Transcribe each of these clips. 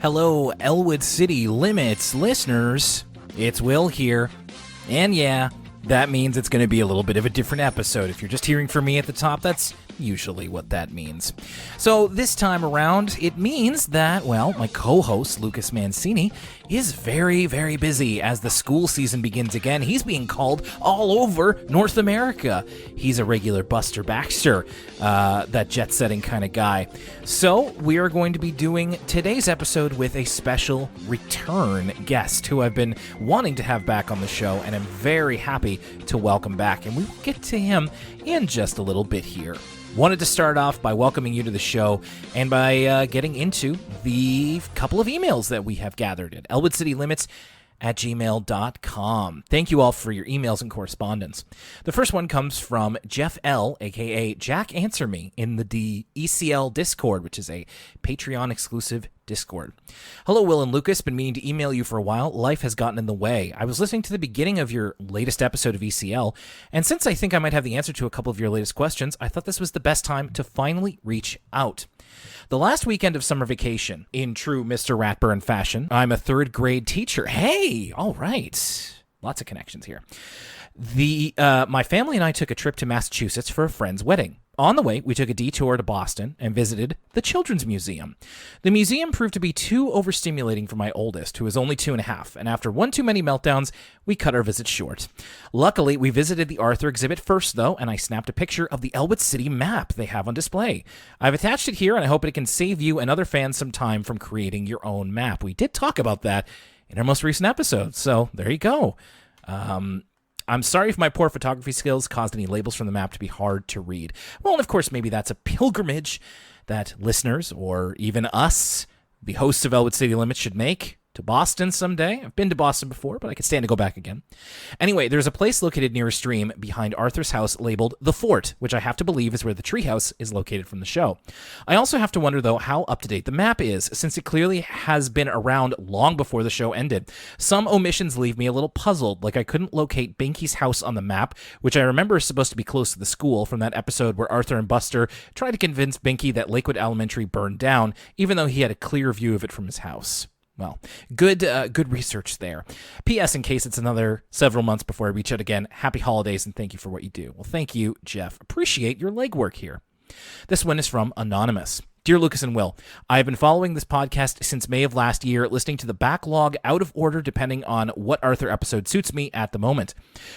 Hello, Elwood City Limits listeners. It's Will here. And yeah, that means it's going to be a little bit of a different episode. If you're just hearing from me at the top, that's usually what that means. So this time around, it means that, well, my co-host, Lucas Mancini, is very, very busy as the school season begins again. He's being called all over North America. He's a regular Buster Baxter, that jet-setting kind of guy. So we are going to be doing today's episode with a special return guest who I've been wanting to have back on the show, and I'm very happy to welcome back. And we will get to him in just a little bit here. Wanted to start off by welcoming you to the show and by getting into the couple of emails that we have gathered at elwoodcitylimits@gmail.com. Thank you all for your emails and correspondence. The first one comes from Jeff L., a.k.a. Jack Answer Me, in the ECL Discord, which is a Patreon-exclusive Discord. Hello, Will and Lucas. Been meaning to email you for a while. Life has gotten in the way. I was listening to the beginning of your latest episode of ECL, and since I think I might have the answer to a couple of your latest questions, I thought this was the best time to finally reach out. The last weekend of summer vacation, in true Mr. Ratburn fashion, I'm a third grade teacher. Hey, all right. Lots of connections here. My family and I took a trip to Massachusetts for a friend's wedding. On the way, we took a detour to Boston and visited the Children's Museum. The museum proved to be too overstimulating for my oldest, who is only 2.5, and after one too many meltdowns, we cut our visit short. Luckily, we visited the Arthur exhibit first, though, and I snapped a picture of the Elwood City map they have on display. I've attached it here, and I hope it can save you and other fans some time from creating your own map. We did talk about that in our most recent episode, so there you go. I'm sorry if my poor photography skills caused any labels from the map to be hard to read. Well, and of course, maybe that's a pilgrimage that listeners, or even us, the hosts of Elwood City Limits, should make to Boston someday. I've been to Boston before, but I could stand to go back again. Anyway, there's a place located near a stream behind Arthur's house labeled The Fort, which I have to believe is where the treehouse is located from the show. I also have to wonder, though, how up-to-date the map is, since it clearly has been around long before the show ended. Some omissions leave me a little puzzled, like I couldn't locate Binky's house on the map, which I remember is supposed to be close to the school from that episode where Arthur and Buster tried to convince Binky that Lakewood Elementary burned down, even though he had a clear view of it from his house. Well, good research there. P.S. In case it's another several months before I reach out again, happy holidays and thank you for what you do. Well, thank you, Jeff. Appreciate your legwork here. This one is from Anonymous. Dear Lucas and Will, I have been following this podcast since May of last year, listening to the backlog out of order depending on what Arthur episode suits me at the moment.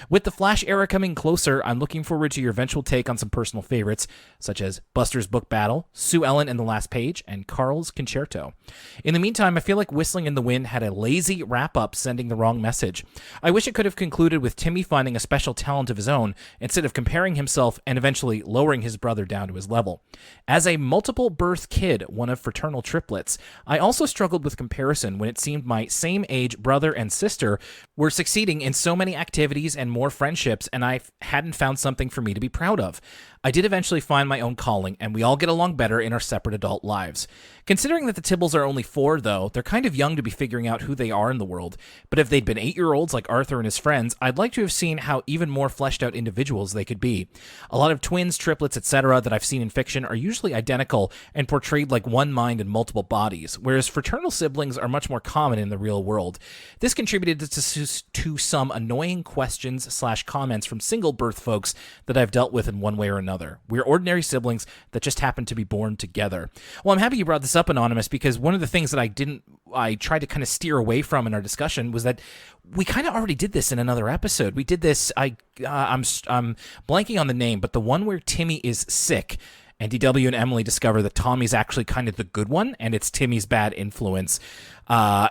With the Flash era coming closer, I'm looking forward to your eventual take on some personal favorites, such as Buster's Book Battle, Sue Ellen and the Last Page, and Carl's Concerto. In the meantime, I feel like Whistling in the Wind had a lazy wrap-up sending the wrong message. I wish it could have concluded with Timmy finding a special talent of his own, instead of comparing himself and eventually lowering his brother down to his level. As a multiple birth kid, one of fraternal triplets, I also struggled with comparison when it seemed my same-age brother and sister were succeeding in so many activities and more friendships, and I hadn't found something for me to be proud of. I did eventually find my own calling, and we all get along better in our separate adult lives. Considering that the Tibbles are only 4, though, they're kind of young to be figuring out who they are in the world, but if they'd been 8-year-olds like Arthur and his friends, I'd like to have seen how even more fleshed-out individuals they could be. A lot of twins, triplets, etc. that I've seen in fiction are usually identical and portrayed like one mind and multiple bodies, whereas fraternal siblings are much more common in the real world. This contributed to some annoying questions/comments from single-birth folks that I've dealt with in one way or another. We're ordinary siblings that just happen to be born together. Well, I'm happy you brought this up, Anonymous, because one of the things that I tried to kind of steer away from in our discussion was that we kind of already did this in another episode. We did this, I'm blanking on the name, but the one where Timmy is sick and DW and Emily discover that Tommy's actually kind of the good one, and it's Timmy's bad influence,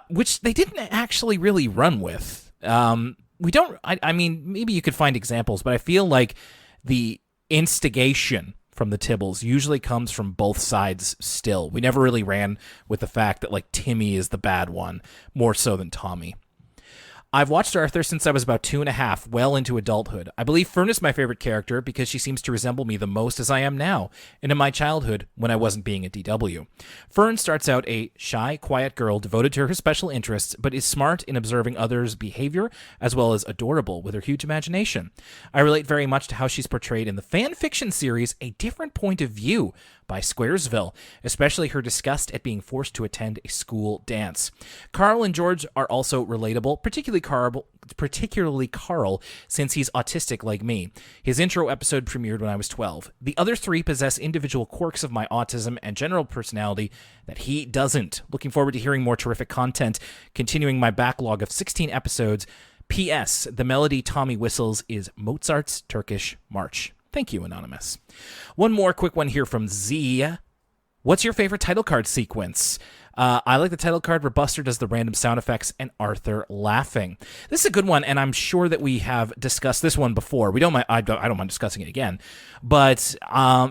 which they didn't actually really run with. I mean, maybe you could find examples, but I feel like the instigation from the Tibbles usually comes from both sides still. We never really ran with the fact that, like, Timmy is the bad one, more so than Tommy. I've watched Arthur since I was about 2.5, well into adulthood. I believe Fern is my favorite character because she seems to resemble me the most as I am now, and in my childhood when I wasn't being a DW. Fern starts out a shy, quiet girl devoted to her special interests, but is smart in observing others' behavior, as well as adorable with her huge imagination. I relate very much to how she's portrayed in the fan fiction series A Different Point of View by Squaresville, especially her disgust at being forced to attend a school dance. Carl and George are also relatable, particularly Carl, since he's autistic like me. His intro episode premiered when I was 12. The other three possess individual quirks of my autism and general personality that he doesn't. Looking forward to hearing more terrific content, continuing my backlog of 16 episodes. P.S. The melody Tommy whistles is Mozart's Turkish March. Thank you, Anonymous. One more quick one here from Z. What's your favorite title card sequence? I like the title card where Buster does the random sound effects and Arthur laughing. This is a good one, and I'm sure that we have discussed this one before. We don't mind. I don't mind discussing it again. But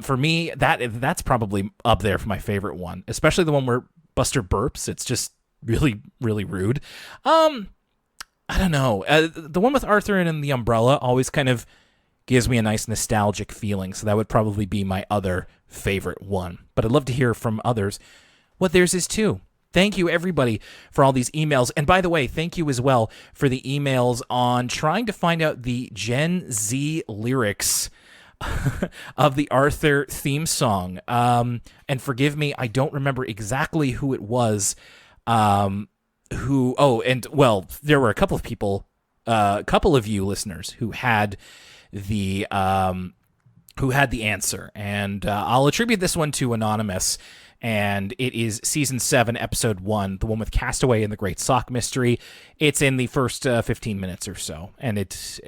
for me, that's probably up there for my favorite one, especially the one where Buster burps. It's just really, really rude. I don't know. The one with Arthur and the umbrella always kind of gives me a nice nostalgic feeling, so that would probably be my other favorite one. But I'd love to hear from others what theirs is too. Thank you, everybody, for all these emails. And by the way, thank you as well for the emails on trying to find out the Gen Z lyrics of the Arthur theme song. And forgive me, I don't remember exactly who it was. There were a couple of people, a couple of you listeners who had the answer, and I'll attribute this one to Anonymous, and it is season 7, episode 1, the one with Castaway and the Great Sock Mystery. It's in the first 15 minutes or so, and it's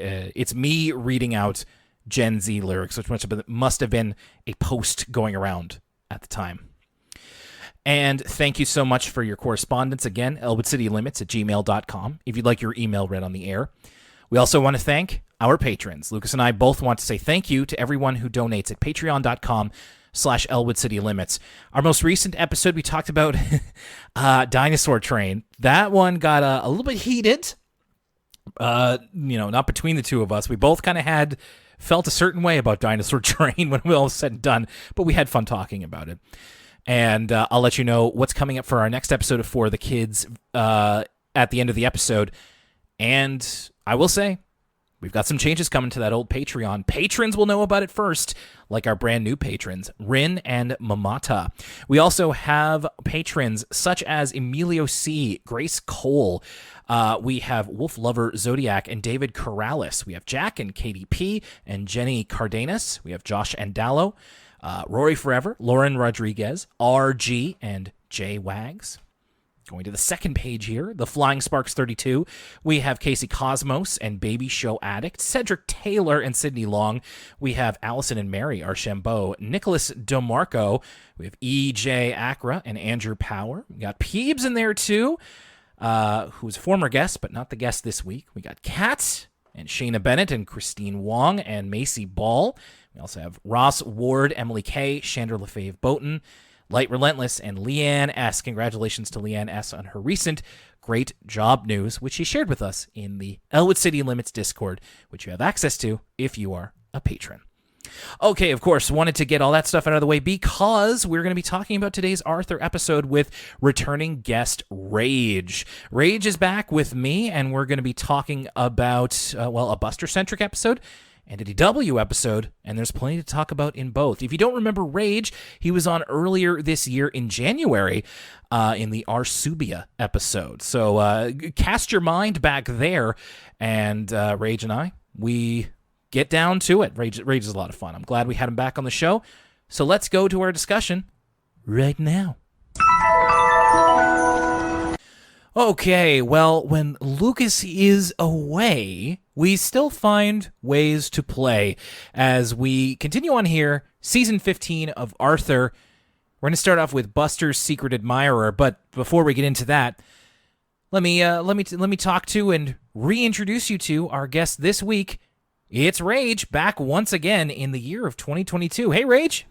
me reading out Gen Z lyrics, which must have been a post going around at the time. And thank you so much for your correspondence. Again, elwoodcitylimits@gmail.com if you'd like your email read on the air. We also want to thank our patrons. Lucas and I both want to say thank you to everyone who donates at patreon.com/ElwoodCityLimits. Our most recent episode, we talked about Dinosaur Train. That one got a little bit heated. Not between the two of us. We both kind of felt a certain way about Dinosaur Train when we all said and done, but we had fun talking about it. And I'll let you know what's coming up for our next episode of For the Kids at the end of the episode. And I will say, we've got some changes coming to that old Patreon. Patrons will know about it first, like our brand new patrons, Rin and Mamata. We also have patrons such as Emilio C., Grace Cole. We have Wolf Lover Zodiac and David Corrales. We have Jack and Katie P. and Jenny Cardenas. We have Josh Andallo, Rory Forever, Lauren Rodriguez, RG, and Jay Wags. Going to the second page here, the Flying Sparks 32, we have Casey Cosmos and Baby Show Addict, Cedric Taylor and Sydney Long. We have Allison and Mary Archambault, Nicholas DeMarco. We have EJ Acra and Andrew Power. We got Peebs in there too, who's a former guest, but not the guest this week. We got Kat and Shayna Bennett and Christine Wong and Macy Ball. We also have Ross Ward, Emily K, Chandra LaFave Boaton, Light Relentless, and Leanne S. Congratulations to Leanne S. on her recent great job news, which she shared with us in the Elwood City Limits Discord, which you have access to if you are a patron. Okay, of course, wanted to get all that stuff out of the way because we're going to be talking about today's Arthur episode with returning guest Rage. Rage is back with me, and we're going to be talking about, a Buster-centric episode and a DW episode, and there's plenty to talk about in both. If you don't remember Rage, he was on earlier this year in January in the Arsubia episode. So cast your mind back there, and Rage and I, we get down to it. Rage is a lot of fun. I'm glad we had him back on the show. So let's go to our discussion right now. Okay, well, when Lucas is away, we still find ways to play as we continue on here, season 15 of Arthur. We're going to start off with Buster's Secret Admirer, but before we get into that, let me talk to and reintroduce you to our guest this week. It's Rage, back once again in the year of 2022. Hey, Rage.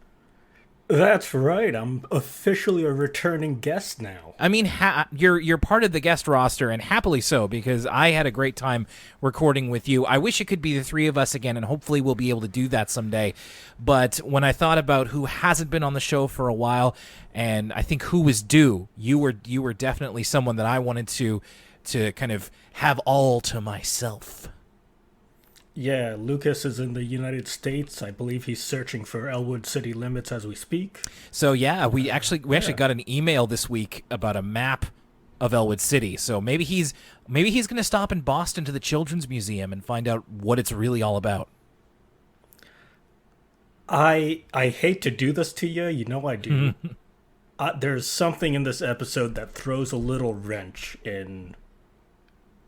That's right. I'm officially a returning guest now. I mean, you're part of the guest roster, and happily so, because I had a great time recording with you. I wish it could be the three of us again, and hopefully we'll be able to do that someday. But when I thought about who hasn't been on the show for a while, and I think who was due, you were definitely someone that I wanted to kind of have all to myself. Yeah, Lucas is in the United States. I believe he's searching for Elwood City limits as we speak. So yeah, we actually got an email this week about a map of Elwood City. So maybe he's going to stop in Boston to the Children's Museum and find out what it's really all about. I hate to do this to you. You know I do. There's something in this episode that throws a little wrench in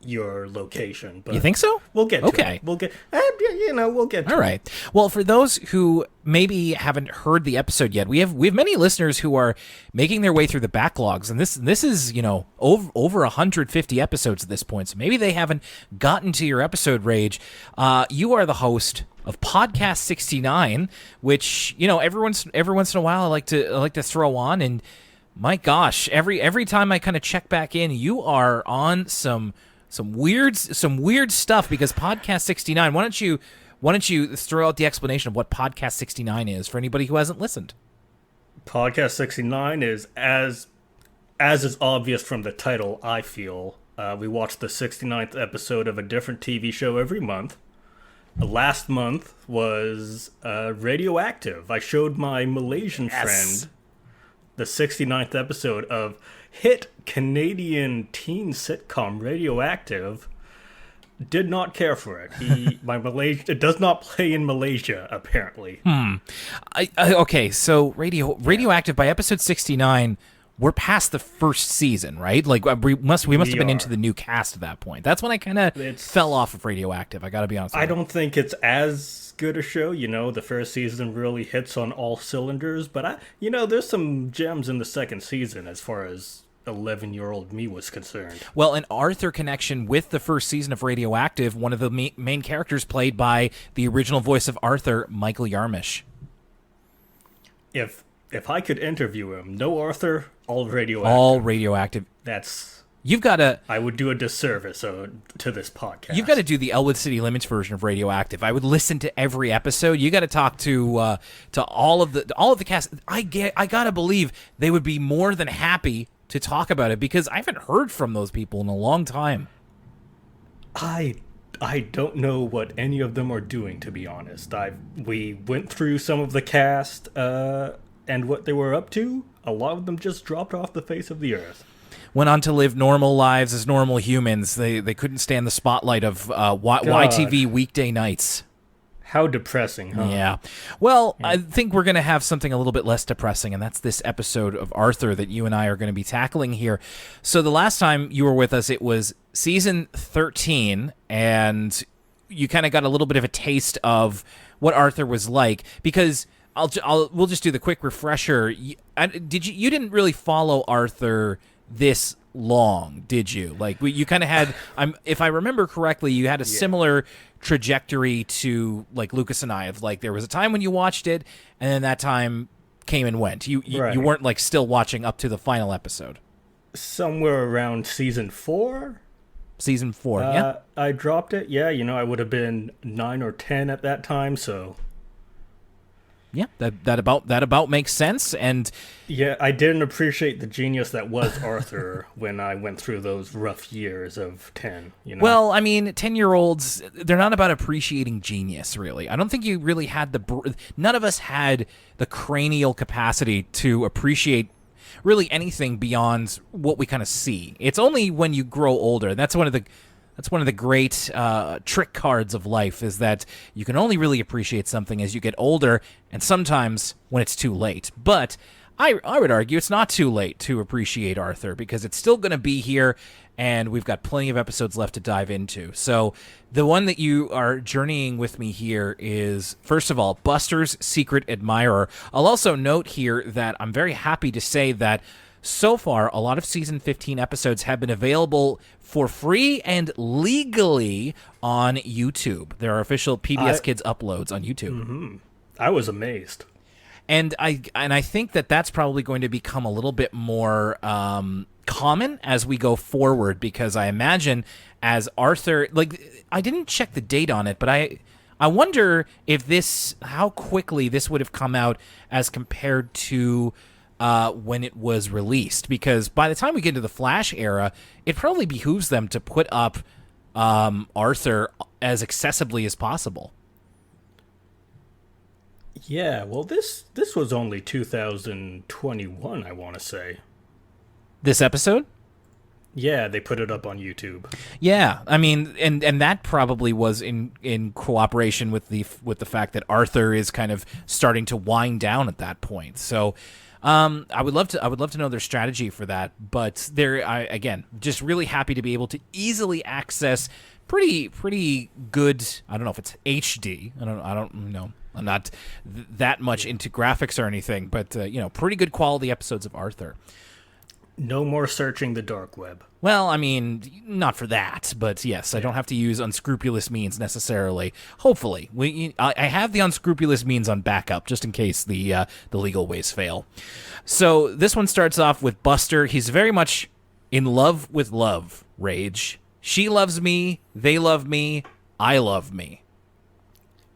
your location. But You think so? we'll get to Okay. it. We'll get, we'll get to All right. Well, for those who maybe haven't heard the episode yet, we have many listeners who are making their way through the backlogs, and this is over 150 episodes at this point. So maybe they haven't gotten to your episode rage. You are the host of Podcast 69, which every once in a while I like to throw on, and my gosh, every time I kind of check back in, you are on some weird stuff, because Podcast 69, why don't you throw out the explanation of what Podcast 69 is for anybody who hasn't listened? Podcast 69 is as is obvious from the title, I feel. We watch the 69th episode of a different TV show every month. Last month was Radioactive. I showed my Malaysian friend the 69th episode of hit Canadian teen sitcom Radioactive. Did not care for it. It does not play in Malaysia, apparently. Okay, so Radioactive, by episode 69, we're past the first season, right? Like we must have been into the new cast at that point. That's when I kind of fell off of Radioactive. I got to be honest. I don't think it's as good a show. The first season really hits on all cylinders, but there's some gems in the second season as far as 11-year-old me was concerned. Well, an Arthur connection with the first season of Radioactive. One of the main characters played by the original voice of Arthur, Michael Yarmish. If I could interview him, no Arthur, all Radioactive. All Radioactive. You've got to... I would do a disservice to this podcast. You've got to do the Elwood City Limits version of Radioactive. I would listen to every episode. You got to talk to all of the cast. I got to believe they would be more than happy to talk about it, because I haven't heard from those people in a long time. I don't know what any of them are doing, to be honest. We went through some of the cast and what they were up to. A lot of them just dropped off the face of the earth. Went on to live normal lives as normal humans. They couldn't stand the spotlight of YTV weekday nights. How depressing, huh? Yeah. Well, I think we're going to have something a little bit less depressing, and that's this episode of Arthur that you and I are going to be tackling here. So the last time you were with us, it was season 13, and you kind of got a little bit of a taste of what Arthur was like, because we'll just do the quick refresher. You didn't really follow Arthur this long, did you? Like, you kind of had, if I remember correctly, you had a similar trajectory to like Lucas and I, of like there was a time when you watched it and then that time came and went. You weren't like still watching up to the final episode. Somewhere around season 4. Yeah. I dropped it. Yeah, I would have been 9 or 10 at that time, so yeah, that about makes sense. And yeah, I didn't appreciate the genius that was Arthur when I went through those rough years of 10. Well, I mean, 10-year-olds, they're not about appreciating genius, really. I don't think you really had none of us had the cranial capacity to appreciate really anything beyond what we kind of see. It's only when you grow older. That's one of the great trick cards of life, is that you can only really appreciate something as you get older, and sometimes when it's too late. But I would argue it's not too late to appreciate Arthur, because it's still going to be here, and we've got plenty of episodes left to dive into. So the one that you are journeying with me here is, first of all, Buster's Secret Admirer. I'll also note here that I'm very happy to say that so far, a lot of season 15 episodes have been available for free and legally on YouTube. There are official PBS Kids uploads on YouTube. Mm-hmm. I was amazed. And I think that that's probably going to become a little bit more common as we go forward, because I imagine as Arthur, like, I didn't check the date on it, but I wonder if how quickly this would have come out as compared to when it was released, because by the time we get into the Flash era, it probably behooves them to put up Arthur as accessibly as possible. Yeah, well, this was only 2021, I want to say. This episode? Yeah, they put it up on YouTube. Yeah, I mean, and that probably was in cooperation with the fact that Arthur is kind of starting to wind down at that point. So, I would love to know their strategy for that. But again, just really happy to be able to easily access pretty good. I don't know if it's HD. I don't know. I'm not that much into graphics or anything, but pretty good quality episodes of Arthur. No more searching the dark web. Well, I mean, not for that, but yes, I don't have to use unscrupulous means necessarily. Hopefully, I have the unscrupulous means on backup just in case the legal ways fail. So this one starts off with Buster. He's very much in love with love. Rage. She loves me. They love me. I love me.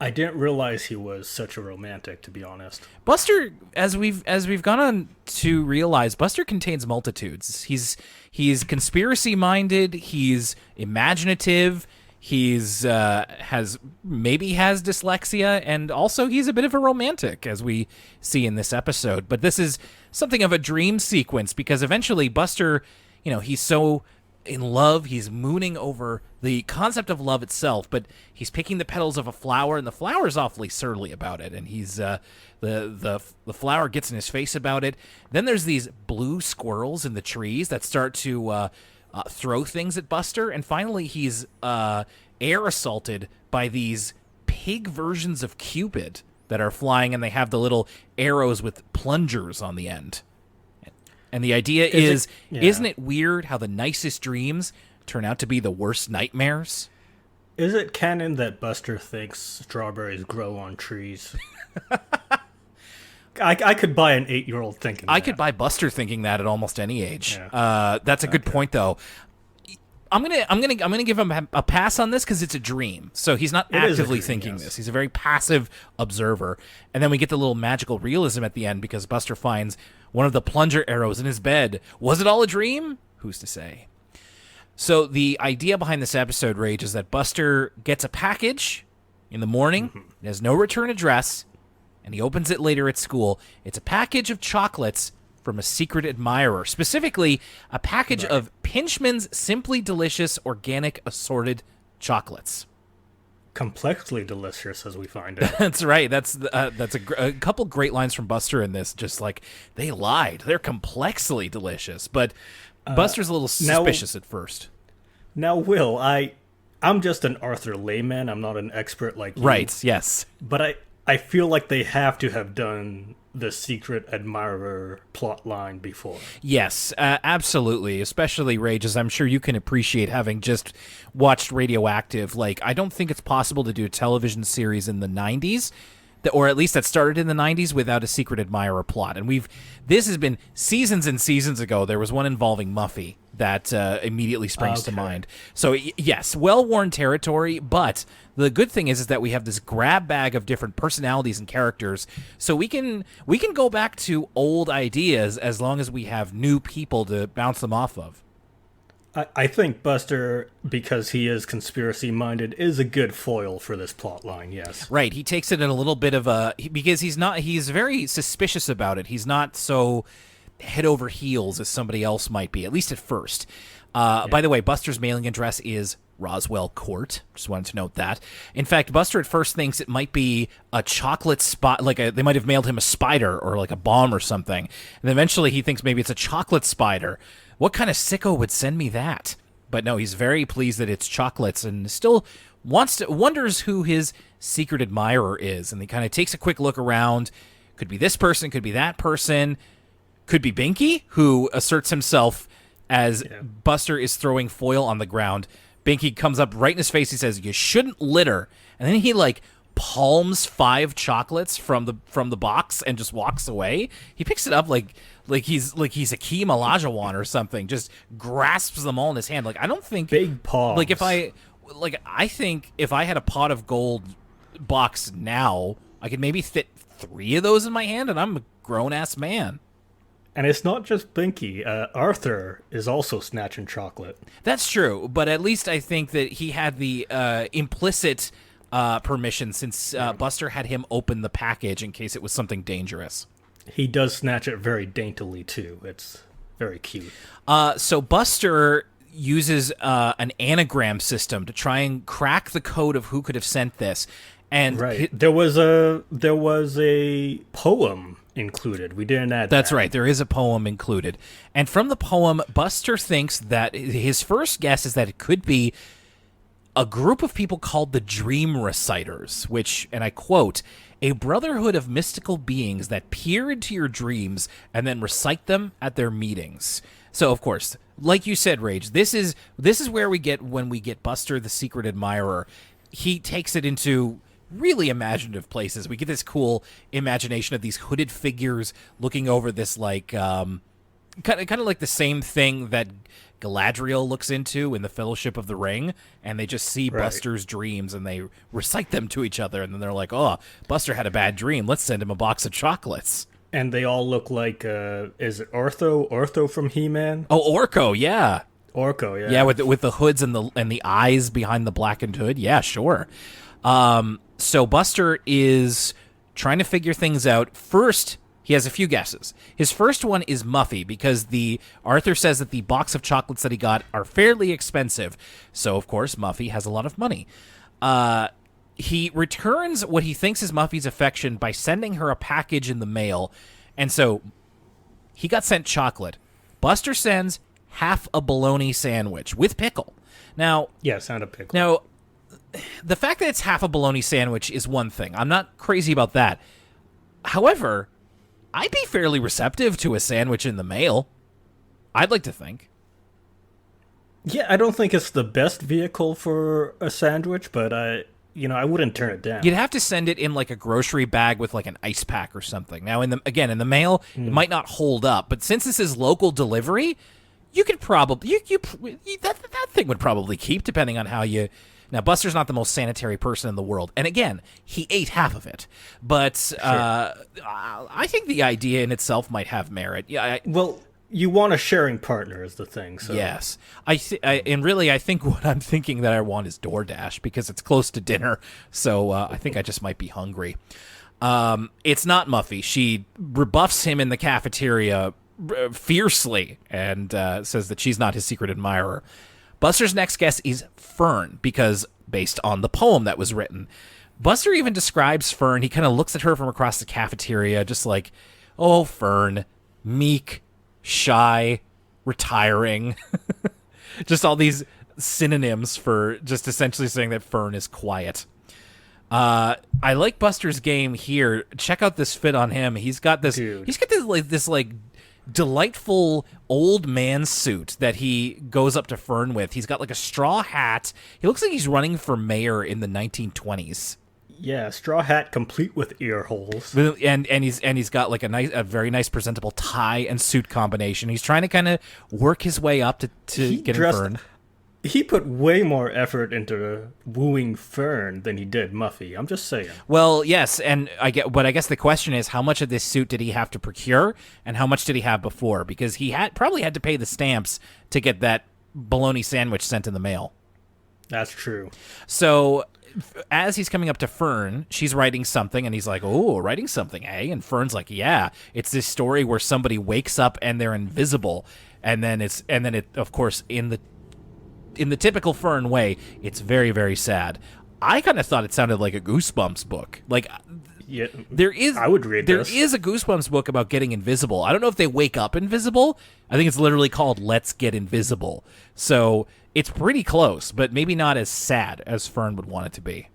I didn't realize he was such a romantic, to be honest. Buster, as we've gone on to realize, Buster contains multitudes. He's conspiracy minded. He's imaginative. He's has dyslexia, and also he's a bit of a romantic, as we see in this episode. But this is something of a dream sequence because eventually Buster, he's so in love, he's mooning over the concept of love itself, but he's picking the petals of a flower, and the flower's awfully surly about it, and he's the flower gets in his face about it. Then there's these blue squirrels in the trees that start to throw things at Buster, and finally he's air assaulted by these pig versions of Cupid that are flying, and they have the little arrows with plungers on the end. And the idea is, isn't it weird how the nicest dreams turn out to be the worst nightmares? Is it canon that Buster thinks strawberries grow on trees? I could buy an 8-year-old thinking that. I could buy Buster thinking that at almost any age. Yeah. That's a good point, though. I'm gonna give him a pass on this because it's a dream. So he's not actively thinking this. He's a very passive observer. And then we get the little magical realism at the end because Buster finds one of the plunger arrows in his bed. Was it all a dream? Who's to say? So the idea behind this episode, Rage, is that Buster gets a package in the morning. Mm-hmm. It has no return address, and he opens it later at school. It's a package of chocolates from a secret admirer, specifically a package of Pinchman's Simply Delicious Organic Assorted Chocolates. Complexly delicious, as we find out. That's right. That's a couple great lines from Buster in this. Just like, they lied. They're complexly delicious. But Buster's a little suspicious at first. Now, Will, I'm just an Arthur layman. I'm not an expert like you. Right, yes. But I feel like they have to have done the secret admirer plot line before. Yes, absolutely. Especially Rage, as I'm sure you can appreciate having just watched Radioactive. Like, I don't think it's possible to do a television series in the 90s, or at least that started in the 90s, without a secret admirer plot. And this has been seasons and seasons ago. There was one involving Muffy that immediately springs to mind. So yes, well-worn territory, but the good thing is that we have this grab bag of different personalities and characters, so we can go back to old ideas as long as we have new people to bounce them off of. I think Buster, because he is conspiracy-minded, is a good foil for this plot line, yes. Right, he takes it in a little bit of because he's very suspicious about it. He's not so head over heels as somebody else might be, at least at first. By the way, Buster's mailing address is Roswell Court. Just wanted to note that. In fact, Buster at first thinks it might be a chocolate spot, they might have mailed him a spider or like a bomb or something. And eventually he thinks maybe it's a chocolate spider. What kind of sicko would send me that? But no, he's very pleased that it's chocolates and still wonders who his secret admirer is. And he kind of takes a quick look around. Could be this person, could be that person. Could be Binky, who asserts himself as Buster is throwing foil on the ground. Binky comes up right in his face. He says, "You shouldn't litter." And then he palms 5 chocolates from the box and just walks away. He picks it up like he's Hakeem Olajuwon or something. Just grasps them all in his hand. I don't think big paws. I think if I had a pot of gold box now, I could maybe fit 3 of those in my hand, and I'm a grown ass man. And it's not just Binky. Arthur is also snatching chocolate. That's true, but at least I think that he had the implicit permission since Buster had him open the package in case it was something dangerous. He does snatch it very daintily, too. It's very cute. So Buster uses an anagram system to try and crack the code of who could have sent this. And right. There was a poem included. We didn't add that. That's right. There is a poem included. And from the poem, Buster thinks that his first guess is that it could be a group of people called the Dream Reciters, which, and I quote, a brotherhood of mystical beings that peer into your dreams and then recite them at their meetings. So, of course, like you said, Rage, this is where we get when we get Buster the Secret Admirer. He takes it into really imaginative places. We get this cool imagination of these hooded figures looking over this like kind of like the same thing that Galadriel looks into in the Fellowship of the Ring, and they just see Buster's dreams and they recite them to each other, and then they're like, "Oh, Buster had a bad dream. Let's send him a box of chocolates." And they all look like is it Ortho? Ortho from He-Man? Oh, Orko, yeah. Orko, yeah. Yeah, with the hoods and the eyes behind the blackened hood. Yeah, sure. So Buster is trying to figure things out. First, he has a few guesses. His first one is Muffy, because Arthur says that the box of chocolates that he got are fairly expensive. So, of course, Muffy has a lot of money. He returns what he thinks is Muffy's affection by sending her a package in the mail. And so he got sent chocolate. Buster sends half a bologna sandwich with pickle. Now, yes, and a pickle. Now, the fact that it's half a bologna sandwich is one thing. I'm not crazy about that. However, I'd be fairly receptive to a sandwich in the mail. I'd like to think. Yeah, I don't think it's the best vehicle for a sandwich, but I wouldn't turn it down. You'd have to send it in like a grocery bag with like an ice pack or something. Now, in the mail, it might not hold up, but since this is local delivery, you could probably that thing would probably keep, depending on how you. Now, Buster's not the most sanitary person in the world, and again, he ate half of it. But sure. I think the idea in itself might have merit. Yeah. Well, you want a sharing partner is the thing. So. Yes, I think what I'm thinking that I want is DoorDash, because it's close to dinner. So I think I just might be hungry. It's not Muffy. She rebuffs him in the cafeteria fiercely and says that she's not his secret admirer. Buster's next guess is Fern, because based on the poem that was written. Buster even describes Fern. He kind of looks at her from across the cafeteria, just like, oh, Fern, meek, shy, retiring. Just all these synonyms for just essentially saying that Fern is quiet. I like Buster's game here. Check out this fit on him. He's got this. Dude. He's got this delightful old man suit that he goes up to Fern with.'s got like a straw hat. He looks like he's running for mayor in the 1920s. Yeah, straw hat complete with ear holes. And he's got like a very nice presentable tie and suit combination. He's trying to kind of work his way up to get Fern. He put way more effort into wooing Fern than he did Muffy. I'm just saying. Well, yes, but I guess the question is, how much of this suit did he have to procure, and how much did he have before? Because he probably had to pay the stamps to get that bologna sandwich sent in the mail. That's true. So as he's coming up to Fern, she's writing something, and he's like, "Oh, writing something, eh?" And Fern's like, "Yeah, it's this story where somebody wakes up and they're invisible, and then it, of course, in the typical Fern way, it's very, very sad." I kind of thought it sounded like a Goosebumps book. Like, yeah, I would read this. There is a Goosebumps book about getting invisible. I don't know if they wake up invisible. I think it's literally called Let's Get Invisible. So it's pretty close, but maybe not as sad as Fern would want it to be.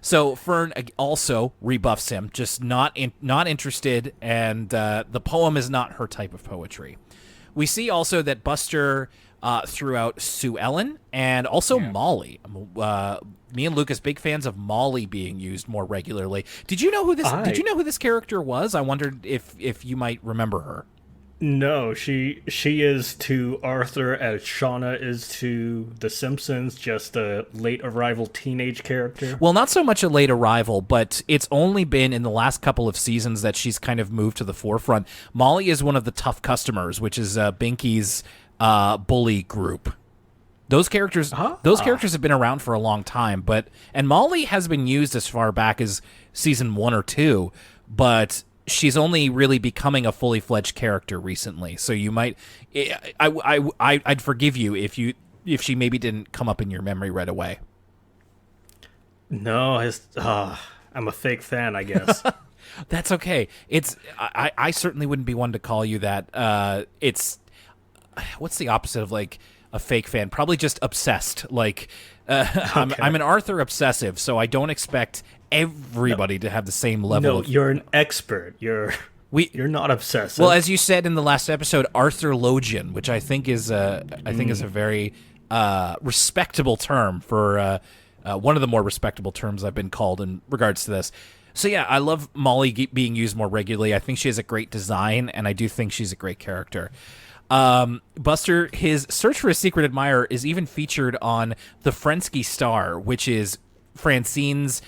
So Fern also rebuffs him, just not interested, and the poem is not her type of poetry. We see also that Buster threw out Sue Ellen and also Molly. Me and Lucas, big fans of Molly being used more regularly. Did you know who this character was? I wondered if you might remember her. No, she is to Arthur as Shauna is to The Simpsons, just a late arrival teenage character. Well, not so much a late arrival, but it's only been in the last couple of seasons that she's kind of moved to the forefront. Molly is one of the tough customers, which is Binky's bully group. Those characters have been around for a long time, and Molly has been used as far back as season 1 or 2, but she's only really becoming a fully fledged character recently. So you might, I'd forgive you if she maybe didn't come up in your memory right away. No, I'm a fake fan, I guess. That's okay. I certainly wouldn't be one to call you that. What's the opposite of like a fake fan? Probably just obsessed. Like I'm an Arthur obsessive, so I don't expect everybody to have the same level. No, you're an expert. You're not obsessive. Well, as you said in the last episode, Arthur Logian, which I think is a very respectable term for one of the more respectable terms I've been called in regards to this. So yeah, I love Molly being used more regularly. I think she has a great design, and I do think she's a great character. Buster, his search for a secret admirer is even featured on the Frensky Star, which is Francine's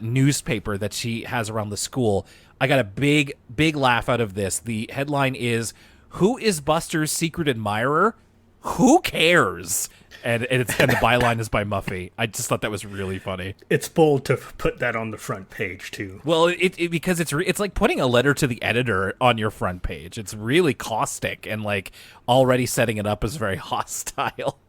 newspaper that she has around the school. I got a big laugh out of this. The headline is, "Who is Buster's secret admirer? Who cares?" And the byline is by Muffy. I just thought that was really funny. It's bold to put that on the front page too. Well, because it's like putting a letter to the editor on your front page. It's really caustic and like already setting it up as very hostile.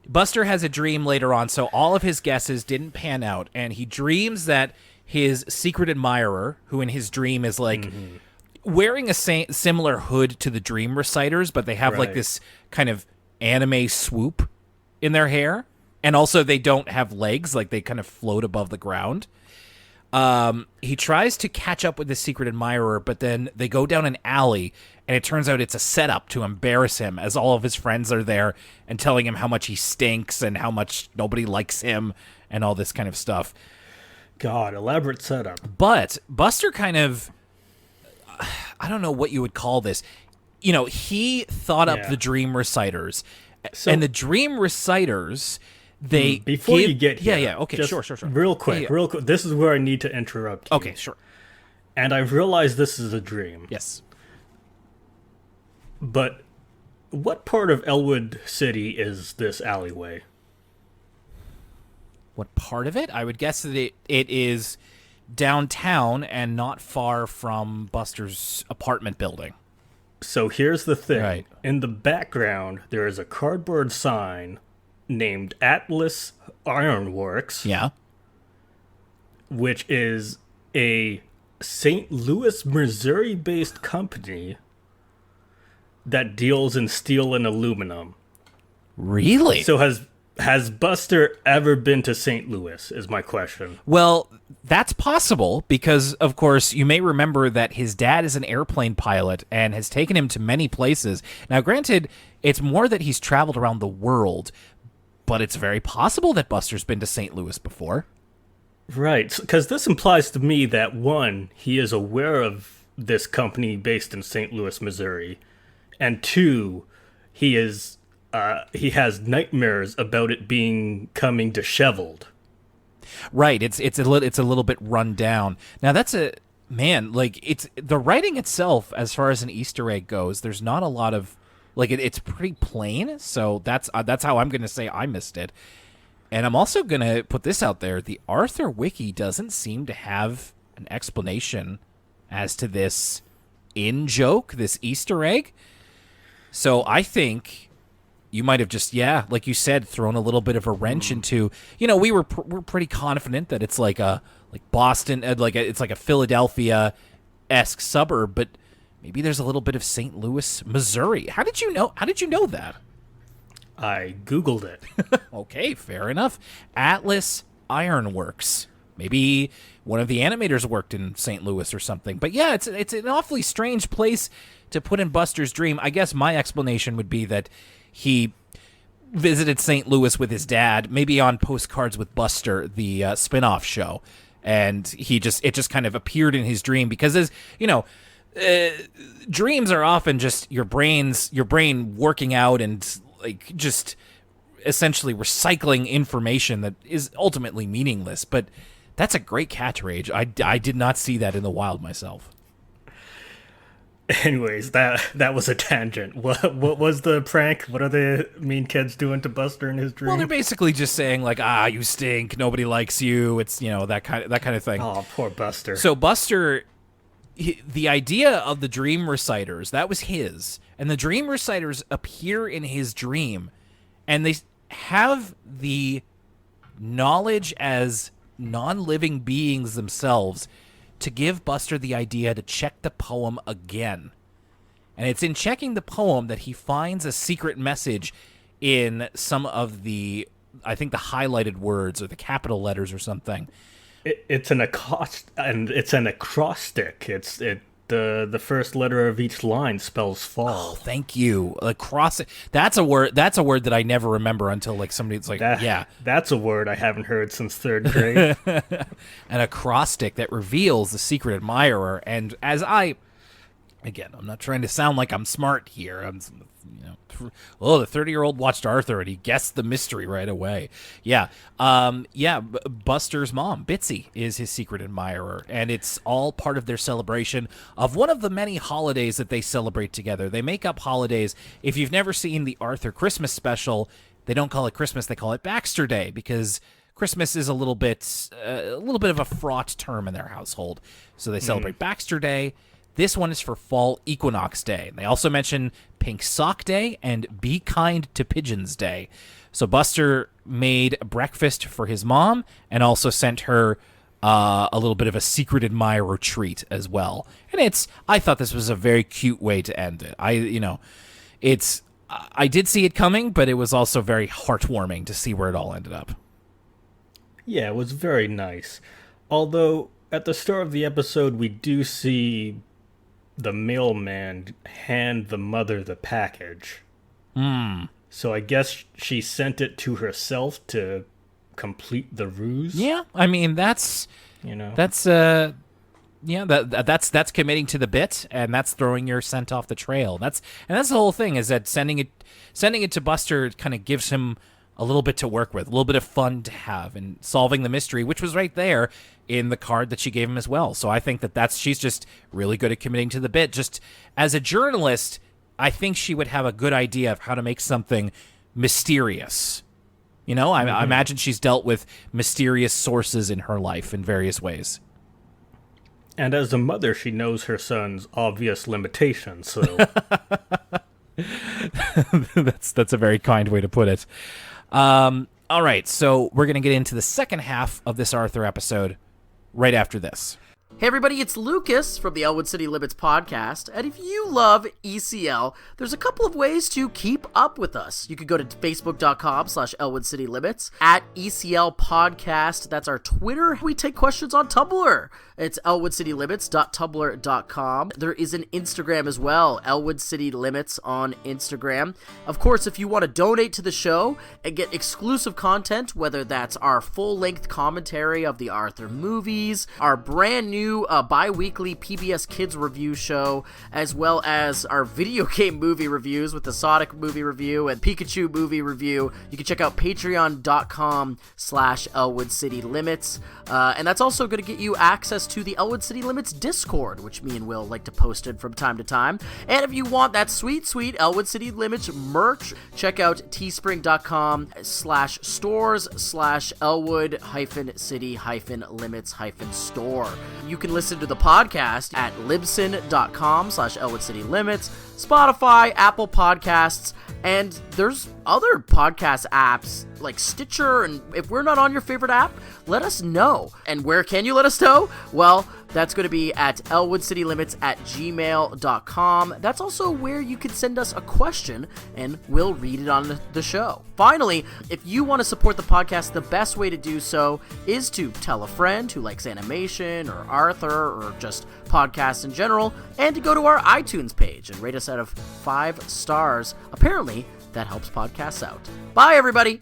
Buster has a dream later on, so all of his guesses didn't pan out, and he dreams that his secret admirer, who in his dream is like wearing a similar hood to the dream reciters, but they have like this kind of anime swoop in their hair, and also they don't have legs, like they kind of float above the ground. He tries to catch up with his secret admirer, but then they go down an alley, and it turns out it's a setup to embarrass him, as all of his friends are there and telling him how much he stinks and how much nobody likes him and all this kind of stuff. God, elaborate setup. But Buster kind of, I don't know what you would call this. You know, he thought up the dream reciters, and the dream reciters, they before you get here, okay, sure. Real quick. This is where I need to interrupt you. Okay, sure. And I've realized this is a dream. Yes. But what part of Elwood City is this alleyway? What part of it? I would guess that it is downtown and not far from Buster's apartment building. So here's the thing. Right. In the background, there is a cardboard sign named Atlas Ironworks. Yeah. Which is a St. Louis, Missouri-based company that deals in steel and aluminum. Really? So has Buster ever been to St. Louis, is my question. Well, that's possible because, of course, you may remember that his dad is an airplane pilot and has taken him to many places. Now, granted, it's more that he's traveled around the world, but it's very possible that Buster's been to St. Louis before. Right, because this implies to me that, one, he is aware of this company based in St. Louis, Missouri, and two, he has nightmares about it coming disheveled. Right, it's a little bit run down. Now that's the writing itself, as far as an Easter egg goes, there's not a lot of it's pretty plain. So that's how I'm going to say I missed it. And I'm also going to put this out there: the Arthur Wiki doesn't seem to have an explanation as to this in-joke, this Easter egg. So I think you might have just, like you said, thrown a little bit of a wrench into, we're pretty confident that it's like Boston, it's like a Philadelphia-esque suburb, but maybe there's a little bit of St. Louis, Missouri. How did you know that? I Googled it. Okay, fair enough. Atlas Ironworks. Maybe one of the animators worked in St. Louis or something. But yeah, it's an awfully strange place to put in Buster's dream. I guess my explanation would be that he visited St. Louis with his dad, maybe on Postcards with Buster, the spin-off show. And it just kind of appeared in his dream because, as you know, dreams are often just your brain working out and like just essentially recycling information that is ultimately meaningless. But that's a great catch, Rage. I did not see that in the wild myself. Anyways, that was a tangent. What was the prank? What are the mean kids doing to Buster in his dream? Well, they're basically just saying like, you stink, nobody likes you. It's, that kind of thing. Oh, poor Buster. So Buster, the idea of the dream reciters, that was his. And the dream reciters appear in his dream, and they have the knowledge as non-living beings themselves to give Buster the idea to check the poem again. And it's in checking the poem that he finds a secret message in some of the, I think, the highlighted words or the capital letters or something. It's an acrostic. The first letter of each line spells fall. Oh, thank you. Acrostic. That's a word that I never remember until like somebody's like, That's a word I haven't heard since 3rd grade. An acrostic that reveals the secret admirer. And as I'm not trying to sound like I'm smart here. The 30-year-old watched Arthur and he guessed the mystery right away. Buster's mom, Bitsy, is his secret admirer, and it's all part of their celebration of one of the many holidays that they celebrate together. They make up holidays. If you've never seen the Arthur Christmas special, they don't call it Christmas, they call it Baxter Day, because Christmas is a little bit of a fraught term in their household. So they celebrate Baxter Day. This one is for Fall Equinox Day. They also mention Pink Sock Day and Be Kind to Pigeons Day. So Buster made breakfast for his mom and also sent her a little bit of a secret admirer treat as well. And I thought this was a very cute way to end it. I did see it coming, but it was also very heartwarming to see where it all ended up. Yeah, it was very nice. Although at the start of the episode, we do see the mailman hand the mother the package. So I guess she sent it to herself to complete the ruse. Yeah, I mean that's committing to the bit, and that's throwing your scent off the trail. That's the whole thing, is that sending it to Buster kind of gives him a little bit to work with, a little bit of fun to have, and solving the mystery, which was right there in the card that she gave him as well. So I think she's just really good at committing to the bit. Just as a journalist, I think she would have a good idea of how to make something mysterious. I imagine she's dealt with mysterious sources in her life in various ways. And as a mother, she knows her son's obvious limitations, so... That's a very kind way to put it. All right, so we're going to get into the second half of this Arthur episode right after this. Hey everybody, it's Lucas from the Elwood City Limits podcast, and if you love ECL, there's a couple of ways to keep up with us. You could go to facebook.com/Elwood City Limits, at ECL Podcast, that's our Twitter. We take questions on Tumblr. It's elwoodcitylimits.tumblr.com. There is an Instagram as well, Elwood City Limits on Instagram. Of course, if you want to donate to the show and get exclusive content, whether that's our full-length commentary of the Arthur movies, our brand new bi-weekly PBS Kids review show, as well as our video game movie reviews with the Sonic movie review and Pikachu movie review, you can check out patreon.com/Elwood City Limits. And that's also going to get you access to the Elwood City Limits Discord, which me and Will like to post in from time to time. And if you want that sweet, sweet Elwood City Limits merch, check out teespring.com/stores/Elwood-City-Limits-store. You can listen to the podcast at libsyn.com/Elwood City Limits, Spotify, Apple Podcasts, and there's other podcast apps like Stitcher, and if we're not on your favorite app, let us know. And where can you let us know? Well, that's going to be at elwoodcitylimits@gmail.com. That's also where you can send us a question, and we'll read it on the show. Finally, if you want to support the podcast, the best way to do so is to tell a friend who likes animation or Arthur or just podcasts in general, and to go to our iTunes page and rate us out of 5 stars. Apparently, that helps podcasts out. Bye, everybody!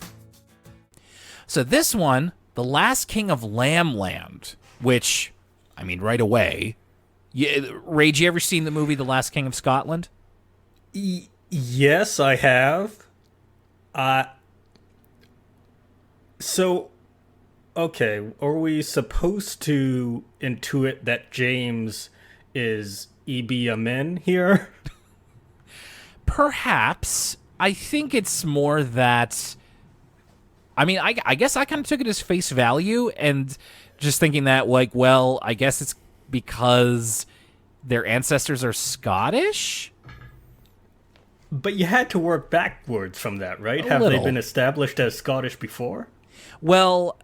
So this one, The Last King of Lambland, which, I mean, right away, Yeah, Rage, you ever seen the movie The Last King of Scotland? Yes, I have. So, okay, are we supposed to intuit that James is Idi Amin here? Perhaps. I think it's more that... I mean, I guess I kind of took it as face value and just thinking that, like, well, I guess it's because their ancestors are Scottish? But you had to work backwards from that, right? A Have little. they been established as Scottish before? Well,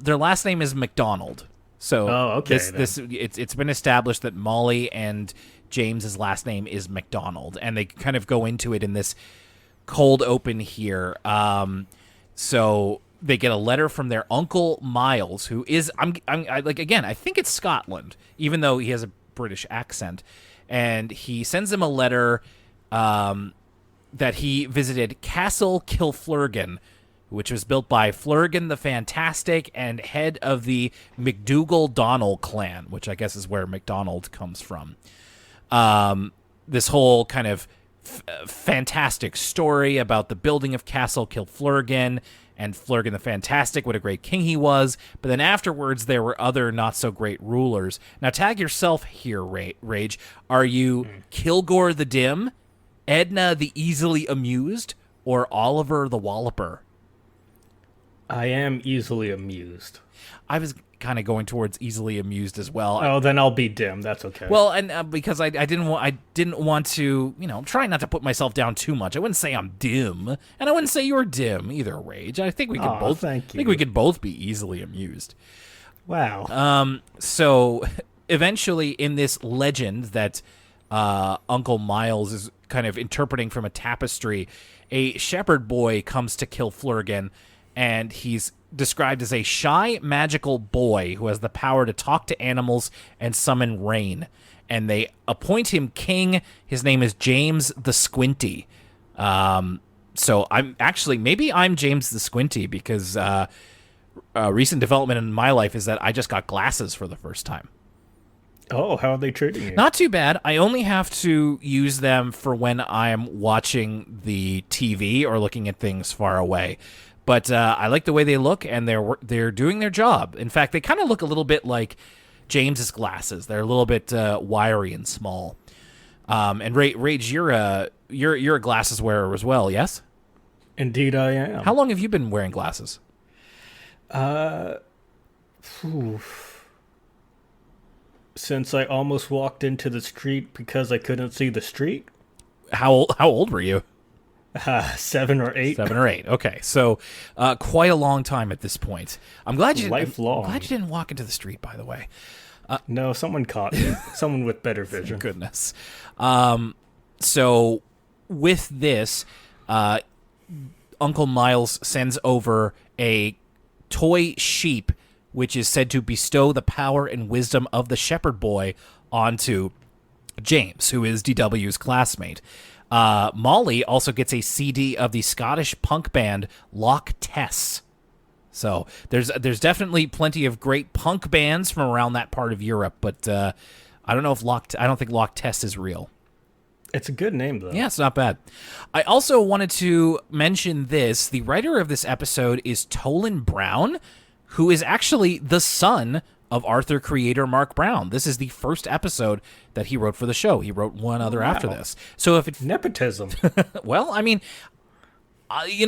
their last name is MacDonald. So okay, it's been established that Molly and James's last name is MacDonald, and they kind of go into it in this cold open here. So they get a letter from their uncle Miles, who is I think it's Scotland, even though he has a British accent, and he sends them a letter that he visited Castle Kilflurgan, which was built by Flurgan the Fantastic and head of the MacDougall-Donnell clan, which I guess is where MacDonald comes from. This whole kind of fantastic story about the building of Castle Kilflurgan and Flurgan the Fantastic, what a great king he was. But then afterwards, there were other not-so-great rulers. Now, tag yourself here, Rage. Are you Kilgore the Dim, Edna the Easily Amused, or Oliver the Walloper? I am easily amused. I was kind of going towards easily amused as well. Oh, then I'll be dim. That's okay. Well, and because I didn't want to, try not to put myself down too much. I wouldn't say I'm dim, and I wouldn't say you're dim either, Rage. I think we could both. Thank you. I think we could both be easily amused. Wow. So eventually, in this legend that Uncle Miles is kind of interpreting from a tapestry, a shepherd boy comes to Kilflurgan, and he's described as a shy, magical boy who has the power to talk to animals and summon rain. And they appoint him king. His name is James the Squinty. So maybe I'm James the Squinty because a recent development in my life is that I just got glasses for the first time. Oh, how are they treating you? Not too bad. I only have to use them for when I'm watching the TV or looking at things far away. But I like the way they look, and they're doing their job. In fact, they kind of look a little bit like James's glasses. They're a little bit wiry and small. And Rage, you're a glasses wearer as well, yes? Indeed, I am. How long have you been wearing glasses? Since I almost walked into the street because I couldn't see the street. How old were you? 7 or 8. 7 or 8. Okay, so quite a long time at this point. I'm glad you didn't walk into the street, by the way. No, someone caught me. Someone with better vision. Thank goodness. So with this, Uncle Miles sends over a toy sheep, which is said to bestow the power and wisdom of the shepherd boy onto James, who is DW's classmate. Molly also gets a CD of the Scottish punk band Loch Tess. So there's definitely plenty of great punk bands from around that part of Europe, but I don't think Loch Tess is real. It's a good name, though. Yeah, it's not bad. I also wanted to mention this. The writer of this episode is Tolan Brown, who is actually the son of Arthur creator Mark Brown. This is the first episode that he wrote for the show. He wrote one other after this. So if it nepotism. Well, I mean,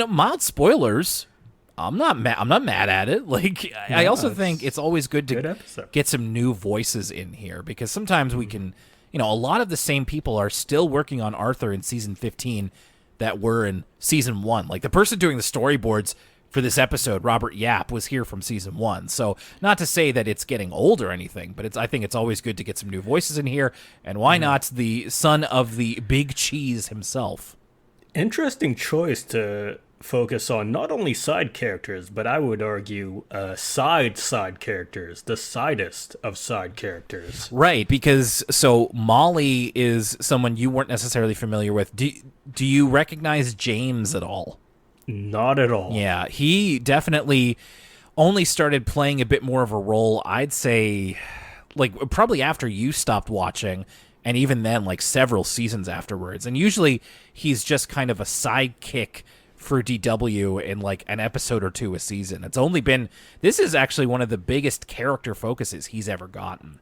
mild spoilers. I'm not mad at it. Like, I also think it's always good to get some new voices in here because sometimes we can, a lot of the same people are still working on Arthur in season 15 that were in season 1. Like the person doing the storyboards for this episode, Robert Yap, was here from season 1. So not to say that it's getting old or anything, but I think it's always good to get some new voices in here. And why not the son of the big cheese himself? Interesting choice to focus on not only side characters, but I would argue side characters, the sidest of side characters. Right, because so Molly is someone you weren't necessarily familiar with. Do you recognize James at all? Not at all. Yeah, he definitely only started playing a bit more of a role, I'd say, like probably after you stopped watching, and even then, like several seasons afterwards. And usually he's just kind of a sidekick for DW in like an episode or two a season. This is actually one of the biggest character focuses he's ever gotten.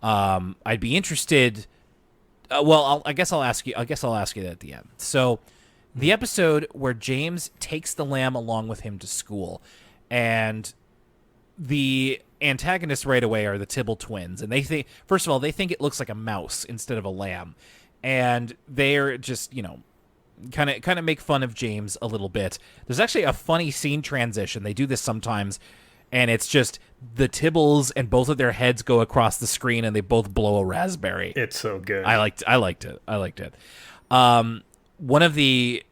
I'd be interested. I guess I'll ask you that at the end. So, the episode where James takes the lamb along with him to school, and the antagonists right away are the Tibble twins, and they think, first of all, they think it looks like a mouse instead of a lamb, and they're just, kind of make fun of James a little bit. There's actually a funny scene transition. They do this sometimes, and it's just the Tibbles and both of their heads go across the screen, and they both blow a raspberry. It's so good. I liked it. One of the,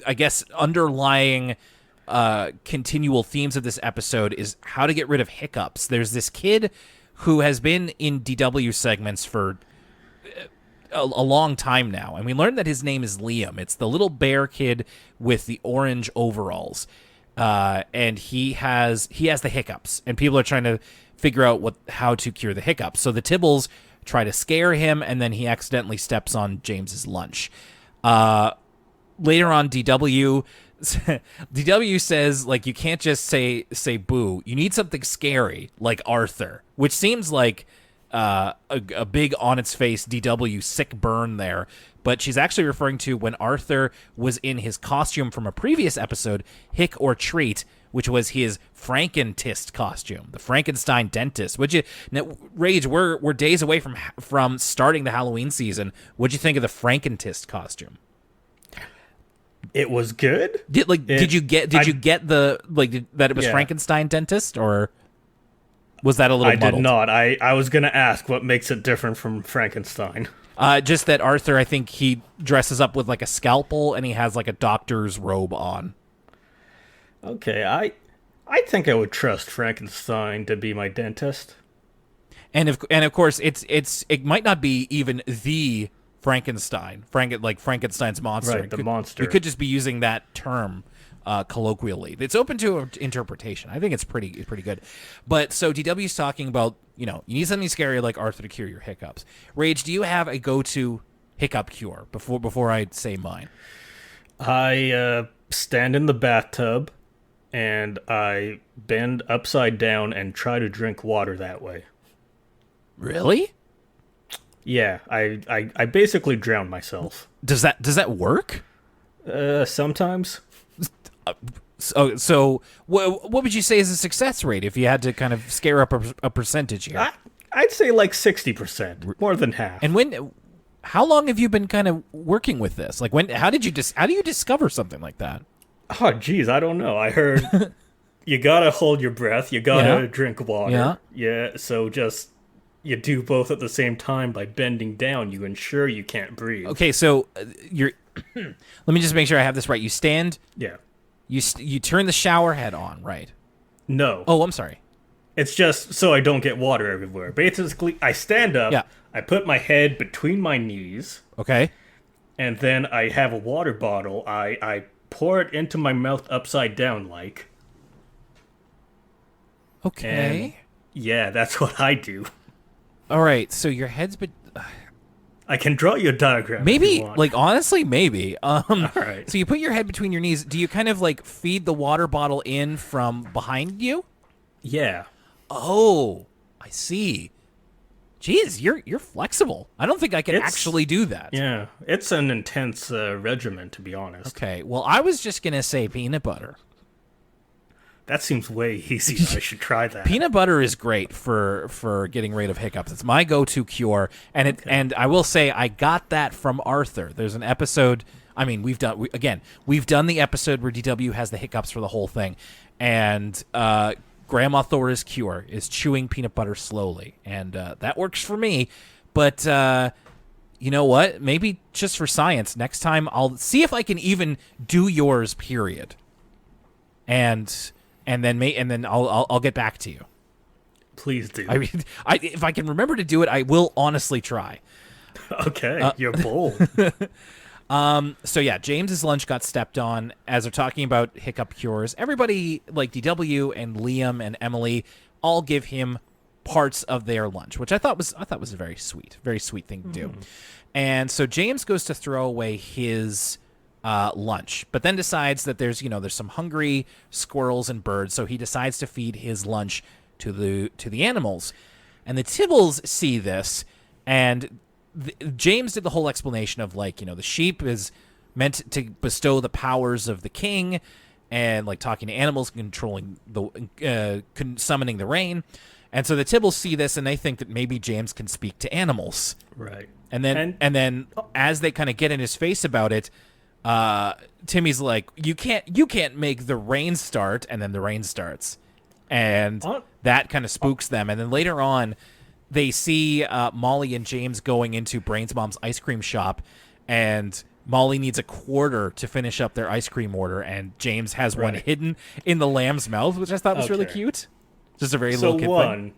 I guess, underlying continual themes of this episode is how to get rid of hiccups. There's this kid who has been in DW segments for a long time now, and we learned that his name is Liam. It's the little bear kid with the orange overalls, and he has the hiccups, and people are trying to figure out how to cure the hiccups. So the Tibbles try to scare him, and then he accidentally steps on James's lunch. Later on, DW says, like, you can't just say boo. You need something scary, like Arthur, which seems like a big on its face DW sick burn there. But she's actually referring to when Arthur was in his costume from a previous episode, Hick or Treat, which was his Frankentist costume, the Frankenstein dentist. Rage, we're days away from starting the Halloween season. What'd you think of the Frankentist costume? It was good. Did you get that it was Frankenstein dentist, or was that a little muddled? I did not. I was going to ask what makes it different from Frankenstein. Just that Arthur, I think he dresses up with like a scalpel and he has like a doctor's robe on. Okay, I think I would trust Frankenstein to be my dentist. And of course it might not be even the Frankenstein, like Frankenstein's monster. Right, the monster. We could just be using that term colloquially. It's open to interpretation. I think it's pretty good. But so DW's talking about, you need something scary like Arthur to cure your hiccups. Rage, do you have a go-to hiccup cure before I say mine? I stand in the bathtub and I bend upside down and try to drink water that way. Really? Yeah, I basically drown myself. Does that work? Sometimes. So what would you say is a success rate if you had to kind of scare up a percentage here? I'd say like 60%, more than half. And how long have you been kind of working with this? Like how do you discover something like that? Oh, geez, I don't know. I heard you gotta hold your breath, you gotta drink water. Yeah, so just you do both at the same time by bending down. You ensure you can't breathe. Okay, so you're. Let me just make sure I have this right. You stand. Yeah. You turn the shower head on, right? No. Oh, I'm sorry. It's just so I don't get water everywhere. Basically, I stand up. Yeah. I put my head between my knees. Okay. And then I have a water bottle. I pour it into my mouth upside down, like. Okay. And yeah, that's what I do. All right. So your head's I can draw you a diagram. Maybe, if you want. like, honestly, maybe. All right. So you put your head between your knees. Do you kind of like feed the water bottle in from behind you? Yeah. Oh, I see. Jeez, you're flexible. I don't think I can actually do that. Yeah, it's an intense regimen, to be honest. Okay, well, I was just gonna say peanut butter. That seems way easy. I should try that. Peanut butter is great for getting rid of hiccups. It's my go-to cure, and I will say I got that from Arthur. There's an episode. I mean, we've done the episode where DW has the hiccups for the whole thing, and Grandma Thora's cure is chewing peanut butter slowly, and that works for me. But you know what? Maybe just for science, next time I'll see if I can even do yours. Period. And then I'll get back to you. Please do. I mean, if I can remember to do it, I will honestly try. Okay, you're bold. So yeah, James's lunch got stepped on as they're talking about hiccup cures. Everybody, like DW and Liam and Emily, all give him parts of their lunch, which I thought was a very sweet thing to do. And so James goes to throw away his lunch, but then decides that there's some hungry squirrels and birds, so he decides to feed his lunch to the animals. And the Tibbles see this, and James did the whole explanation of the sheep is meant to bestow the powers of the king, and talking to animals, controlling summoning the rain. And so the Tibbles see this, and they think that maybe James can speak to animals. Right. And then as they kind of get in his face about it, Timmy's like, you can't make the rain start, and then the rain starts. And that kind of spooks them. And then later on, they see Molly and James going into Brains Mom's ice cream shop, and Molly needs a quarter to finish up their ice cream order, and James has one hidden in the lamb's mouth, which I thought was really cute. Just a very little kid thing.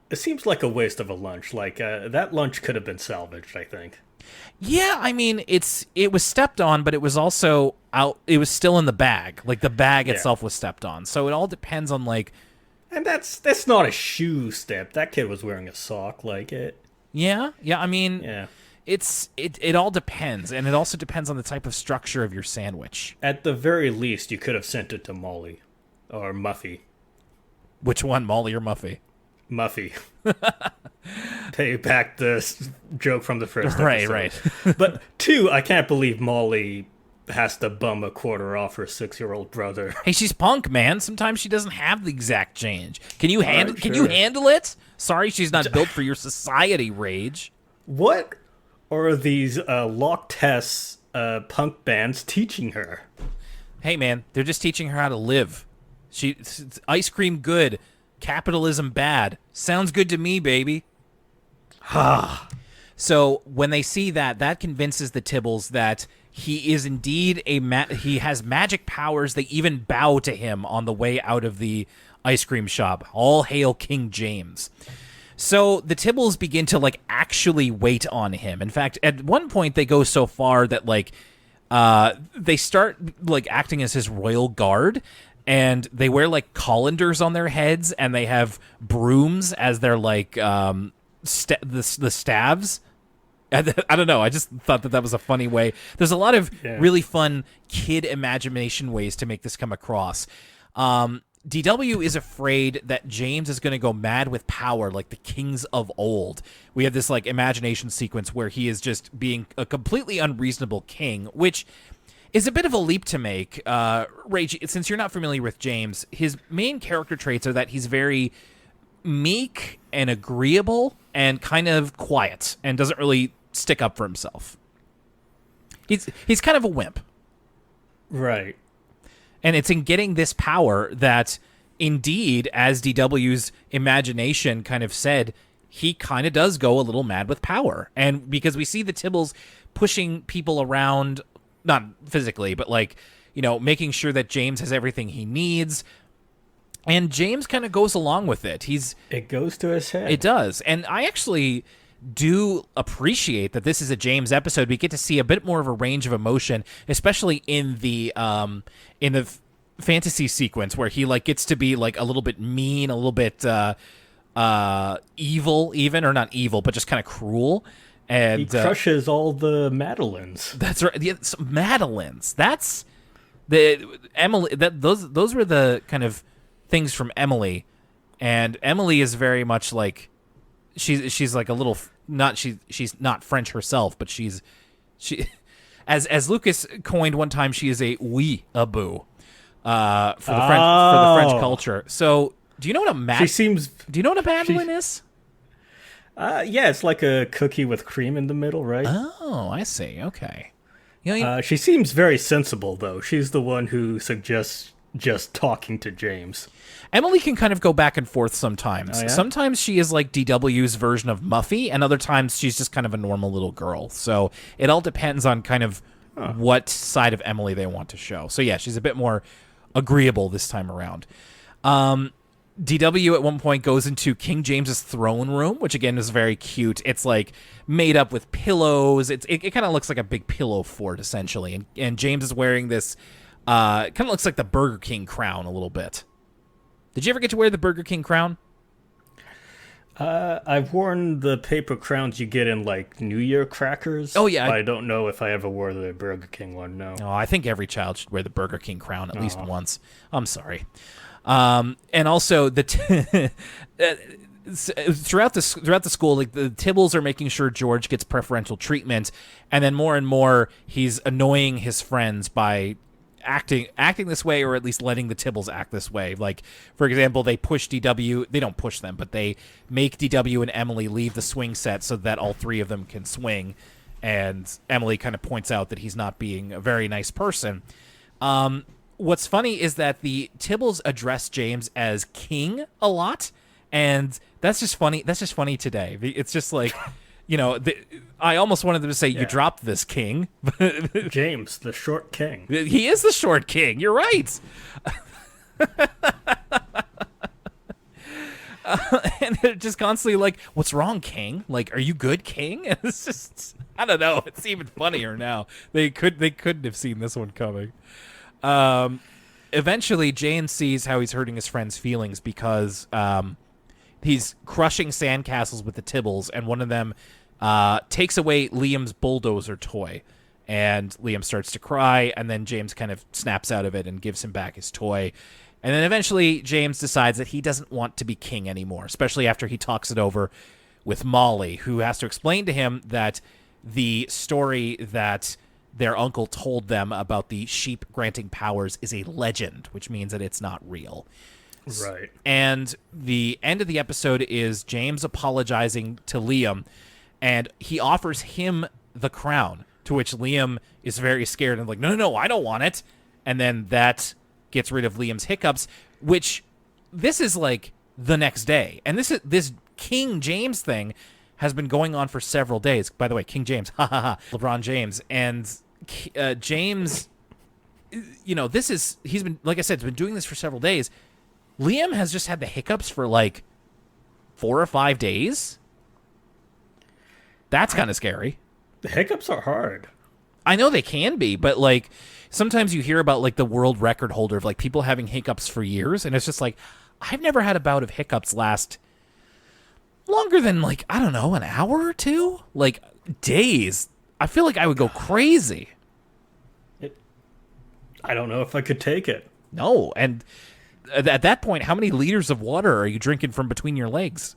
It seems like a waste of a lunch. That lunch could have been salvaged, I think. Yeah, I mean, it was stepped on, but it was also out. It was still in the bag. The bag itself was stepped on. So it all depends on And that's not a shoe step. That kid was wearing a sock. Yeah. I mean. Yeah. It all depends, and it also depends on the type of structure of your sandwich. At the very least, you could have sent it to Molly or Muffy. Which one, Molly or Muffy? Muffy. Pay back the joke from the first episode. Right. But 2, I can't believe Molly has to bum a quarter off her 6-year-old brother. Hey, she's punk, man. Sometimes she doesn't have the exact change. Can you handle it? Sorry, she's not built for your society, Rage. What are these Loch Ness punk bands teaching her? Hey, man, they're just teaching her how to live. Ice cream good, capitalism bad. Sounds good to me, baby. So when they see that convinces the Tibbles that he is indeed he has magic powers. They even bow to him on the way out of the ice cream shop. All hail King James. So the Tibbles begin to actually wait on him. In fact, at one point they go so far that they start acting as his royal guard, and they wear colanders on their heads, and they have brooms as their the staves. I don't know. I just thought that was a funny way. There's a lot of really fun kid imagination ways to make this come across. DW is afraid that James is going to go mad with power like the kings of old. We have this imagination sequence where he is just being a completely unreasonable king, which is a bit of a leap to make. Rage, since you're not familiar with James, his main character traits are that he's very meek and agreeable and kind of quiet and doesn't really stick up for himself. He's kind of a wimp. Right. And it's in getting this power that, indeed, as DW's imagination kind of said, he kind of does go a little mad with power. And because we see the Tibbles pushing people around, not physically, but making sure that James has everything he needs. And James kind of goes along with it. It goes to his head. It does. And I actually do appreciate that this is a James episode. We get to see a bit more of a range of emotion, especially in the fantasy sequence where he gets to be a little bit mean, a little bit evil, even, or not evil, but just kind of cruel. And he crushes all the Madeleines. That's right. Yeah, Madeleines. That's the Emily. Those were the kind of things from Emily, and Emily is very much she's a little she's not French herself, but she as Lucas coined one time, she is a weeaboo for the French culture. So do you know what do you know what a Madeleine is? Yeah, it's like a cookie with cream in the middle, right? Oh, I see. Okay. She seems very sensible, though. She's the one who suggests just talking to James. Emily can kind of go back and forth sometimes. Oh, yeah? Sometimes she is like DW's version of Muffy, and other times she's just kind of a normal little girl. So it all depends on kind of what side of Emily they want to show. So yeah, she's a bit more agreeable this time around. DW at one point goes into King James's throne room, which again is very cute. It's made up with pillows. It kind of looks like a big pillow fort essentially, and James is wearing this kind of looks like the Burger King crown a little bit. Did you ever get to wear the Burger King crown? I've worn the paper crowns you get in like New Year crackers. Oh, yeah. But I don't know if I ever wore the Burger King one. No. Oh, I think every child should wear the Burger King crown at least once. I'm sorry. And also throughout the school, like the Tibbles are making sure George gets preferential treatment, and then more and more he's annoying his friends by acting this way, or at least letting the Tibbles act this way. Like, for example, they push DW. They don't push them, but they make DW and Emily leave the swing set so that all three of them can swing. And Emily kind of points out that he's not being a very nice person. What's funny is that the Tibbles address James as King a lot, and that's just funny. That's just funny today. It's just like, I almost wanted them to say, "You dropped this, King." James, the short king. He is the short king. You're right. And they're just constantly like, "What's wrong, King? Like, are you good, King?" And it's just, I don't know. It's even funnier now. They couldn't have seen this one coming. Eventually, James sees how he's hurting his friend's feelings because he's crushing sandcastles with the Tibbles, and one of them takes away Liam's bulldozer toy. And Liam starts to cry, and then James kind of snaps out of it and gives him back his toy. And then eventually James decides that he doesn't want to be king anymore, especially after he talks it over with Molly, who has to explain to him that the story that their uncle told them about the sheep granting powers is a legend, which means that it's not real. Right. And the end of the episode is James apologizing to Liam, and he offers him the crown, to which Liam is very scared and like, no, I don't want it. And then that gets rid of Liam's hiccups, which this is like the next day. And this King James thing has been going on for several days. By the way, King James, LeBron James. And James, he's been, like I said, he's been doing this for several days. Liam has just had the hiccups for like 4 or 5 days. That's kind of scary. The hiccups are hard. I know they can be, but like sometimes you hear about like the world record holder of like people having hiccups for years, and it's just like, I've never had a bout of hiccups last longer than like, I don't know, an hour or two, like days. I feel like I would go crazy. I don't know if I could take it. No, and at that point, how many liters of water are you drinking from between your legs?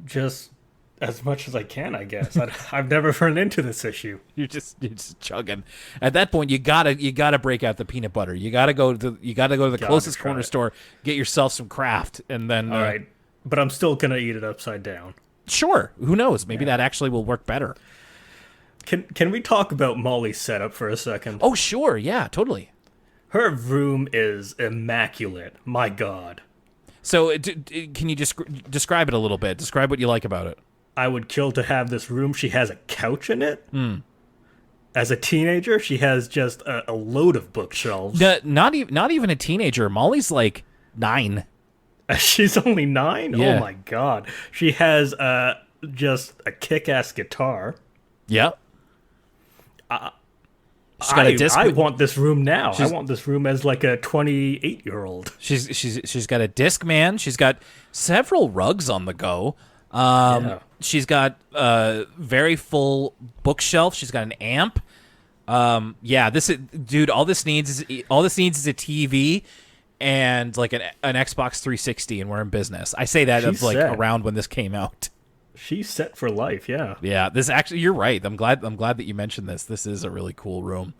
Just as much as I can, I guess. I've never run into this issue. You're just chugging. At that point, you gotta break out the peanut butter. You gotta go to the closest corner store, get yourself some Kraft, and then. All right, but I'm still gonna eat it upside down. Sure. Who knows? Maybe that actually will work better. Can we talk about Molly's setup for a second? Oh, sure. Yeah, totally. Her room is immaculate. My God. So, can you describe it a little bit? Describe what you like about it. I would kill to have this room. She has a couch in it. As a teenager, she has just a load of bookshelves. Not even a teenager. Molly's like 9. She's only 9? Yeah. Oh my God. She has just a kick-ass guitar. Yep. She's got a disc. I want this room now. I want this room as like a 28-year-old. She's got a Discman. She's got several rugs on the go. She's got a very full bookshelf. She's got an amp. All this needs is a TV and like an Xbox 360, and we're in business. I say that of like around when this came out. She's set for life, yeah. Yeah, this actually, you're right. I'm glad that you mentioned this. This is a really cool room.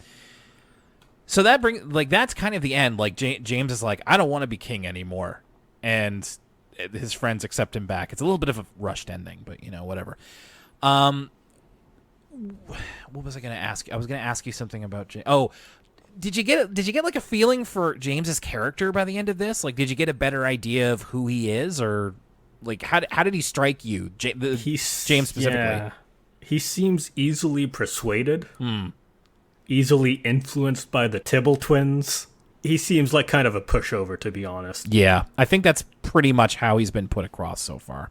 So that's kind of the end. Like James is like, I don't want to be king anymore, and his friends accept him back. It's a little bit of a rushed ending, but whatever. What was I going to ask you? I was going to ask you something about James. Oh, did you get like a feeling for James's character by the end of this? Like, did you get a better idea of who he is, or like how did he strike you, James specifically? Yeah. He seems easily persuaded, easily influenced by the Tibble twins. He seems like kind of a pushover, to be honest. Yeah, I think that's pretty much how he's been put across so far.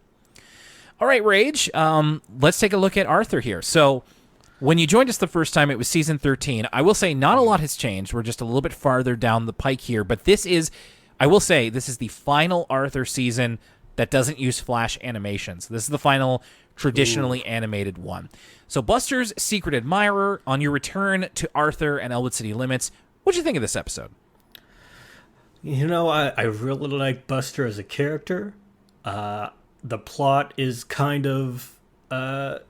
All right, Rage, let's take a look at Arthur here. So when you joined us the first time, it was season 13. I will say not a lot has changed. We're just a little bit farther down the pike here, but I will say this is the final Arthur season that doesn't use Flash animations. This is the final traditionally animated one. So Buster's Secret Admirer, on your return to Arthur and Elwood City Limits, what'd you think of this episode? You know, I really like Buster as a character. The plot is kind of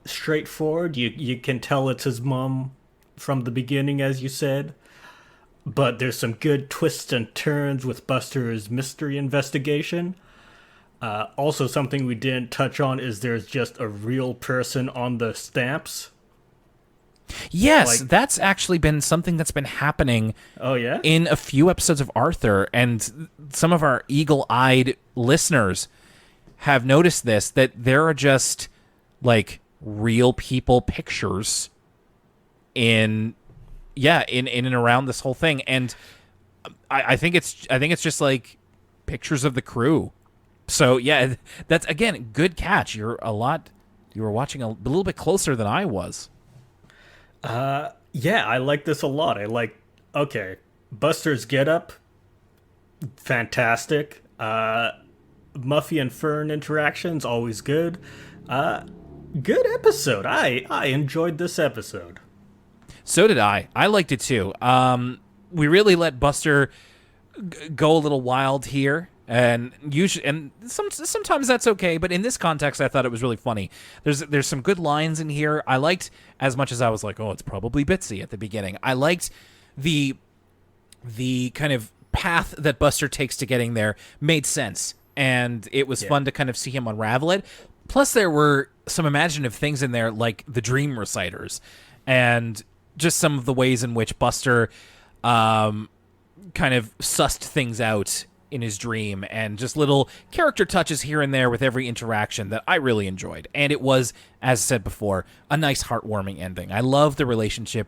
straightforward. You can tell it's his mom from the beginning, as you said. But there's some good twists and turns with Buster's mystery investigation. Also, something we didn't touch on is there's just a real person on the stamps. Yes, that's actually been something that's been happening in a few episodes of Arthur, and some of our eagle-eyed listeners have noticed this, that there are just, like, real people pictures in and around this whole thing. And I think it's just, like, pictures of the crew. So, yeah, that's, again, good catch. You were watching a little bit closer than I was. Yeah, I like this a lot. Buster's getup, fantastic. Muffy and Fern interactions, always good. Good episode. I enjoyed this episode. So did I. I liked it too. We really let Buster go a little wild here. And sometimes that's okay, but in this context, I thought it was really funny. There's some good lines in here. I liked, as much as I was like, oh, it's probably Bitsy at the beginning, I liked the kind of path that Buster takes to getting there made sense, and it was fun to kind of see him unravel it. Plus, there were some imaginative things in there, like the dream reciters, and just some of the ways in which Buster kind of sussed things out in his dream, and just little character touches here and there with every interaction that I really enjoyed. And it was, as I said before, a nice heartwarming ending. I love the relationship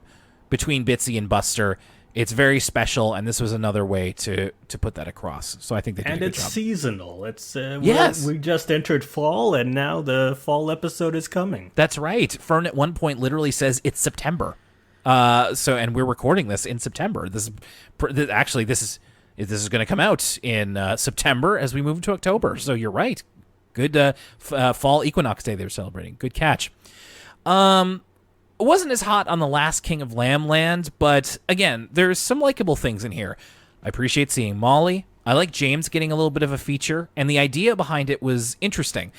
between Bitsy and Buster. It's very special, and this was another way to put that across. So I think they did a good job. And it's seasonal. It's yes. We just entered fall, and now the fall episode is coming. That's right. Fern at one point literally says it's September. And we're recording this in September. This is going to come out in September as we move into October. So you're right. Good fall equinox day they were celebrating. Good catch. It wasn't as hot on the Last King of Lambland, but again, there's some likable things in here. I appreciate seeing Molly. I like James getting a little bit of a feature, and the idea behind it was interesting.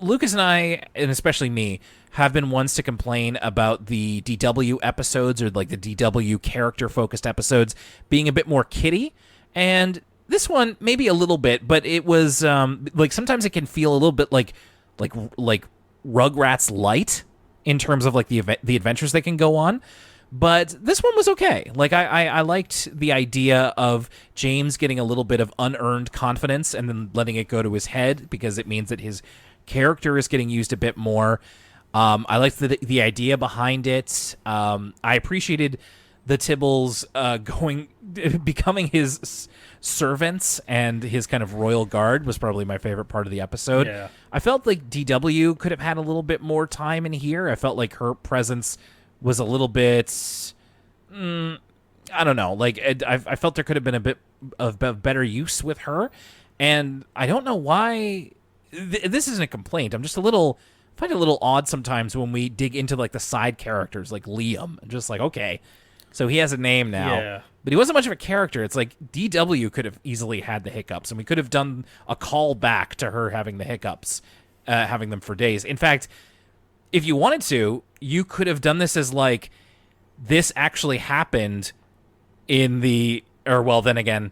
Lucas and I, and especially me, have been ones to complain about the DW episodes, or like the DW character-focused episodes, being a bit more kiddie. And this one, maybe a little bit, but it was like sometimes it can feel a little bit like Rugrats light in terms of like the adventures they can go on. But this one was okay. Like I liked the idea of James getting a little bit of unearned confidence and then letting it go to his head, because it means that his character is getting used a bit more. I liked the idea behind it. I appreciated the Tibbles becoming his servants, and his kind of royal guard was probably my favorite part of the episode. Yeah. I felt like DW could have had a little bit more time in here. I felt like her presence was a little bit, I don't know. Like I felt there could have been a bit of better use with her, and I don't know why. This isn't a complaint. I'm just find it a little odd sometimes when we dig into like the side characters, like Liam, and just like, okay, so he has a name now, but he wasn't much of a character. It's like DW could have easily had the hiccups, and we could have done a call back to her having the hiccups, having them for days. In fact, if you wanted to, you could have done this as like, this actually happened then again,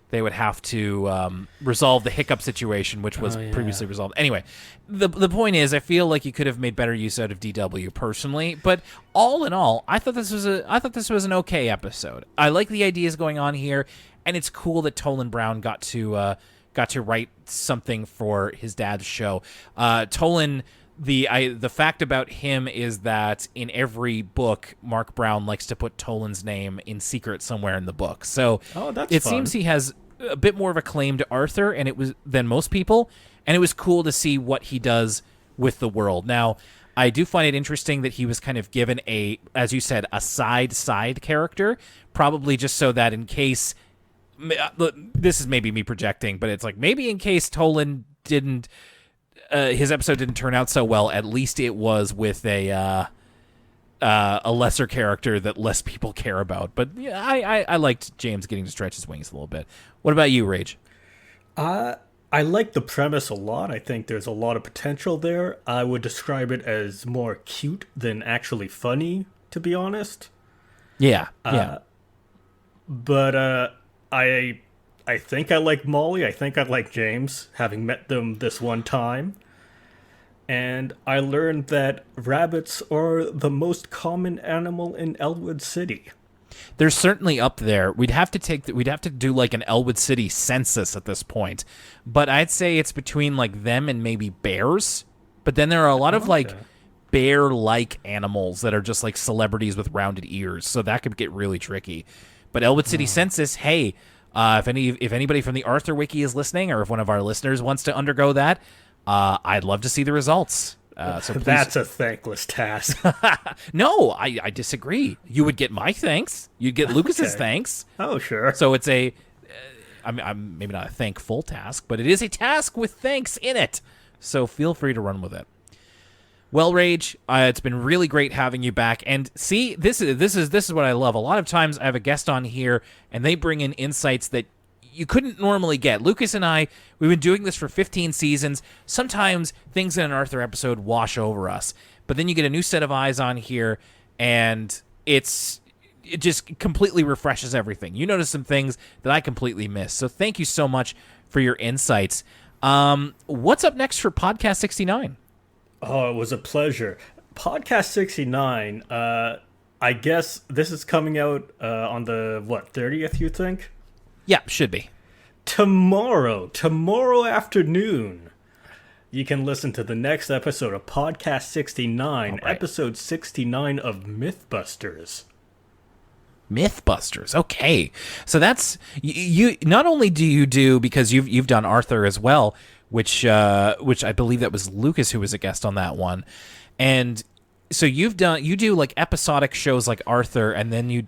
they would have to resolve the hiccup situation, which was previously resolved. Anyway, the point is, I feel like you could have made better use out of DW personally. But all in all, I thought this was an okay episode. I like the ideas going on here, and it's cool that Tolan Brown got to write something for his dad's show. Tolan. The fact about him is that in every book, Mark Brown likes to put Tolan's name in secret somewhere in the book. So it seems he has a bit more of a claim to Arthur than most people, and it was cool to see what he does with the world. Now, I do find it interesting that he was kind of given as you said, a side character, probably just so that in case this is maybe me projecting, but it's like maybe in case Toland didn't, his episode didn't turn out so well, at least it was with a lesser character that less people care about. But yeah, I liked James getting to stretch his wings a little bit. What about you, Rage? I like the premise a lot. I think there's a lot of potential there. I would describe it as more cute than actually funny, to be honest. Yeah. But I think I like Molly. I think I like James, having met them this one time. And I learned that rabbits are the most common animal in Elwood City. They're certainly up there. We'd have to do like an Elwood City census at this point. But I'd say it's between like them and maybe bears. But then there are a lot of like bear-like animals that are just like celebrities with rounded ears. So that could get really tricky. But Elwood City census, hey, if anybody from the Arthur Wiki is listening, or if one of our listeners wants to undergo that, I'd love to see the results. So please. That's a thankless task. No, I disagree. You would get my thanks. You'd get Lucas's thanks. Oh, sure. So it's I'm maybe not a thankful task, but it is a task with thanks in it. So feel free to run with it. Well, Rage, it's been really great having you back. And see, this is what I love. A lot of times I have a guest on here, and they bring in insights that you couldn't normally get. Lucas and I, we've been doing this for 15 seasons. Sometimes things in an Arthur episode wash over us, but then you get a new set of eyes on here, and it just completely refreshes everything. You notice some things that I completely missed. So thank you so much for your insights. What's up next for Podcast 69? Oh, it was a pleasure. Podcast 69, I guess this is coming out on the, 30th, you think? Yeah, should be. Tomorrow afternoon, you can listen to the next episode of Podcast 69, right. episode 69 of Mythbusters. Mythbusters. Okay, so that's you. Not only do you do, because you've done Arthur as well, which I believe that was Lucas who was a guest on that one, and so you do like episodic shows like Arthur, and then you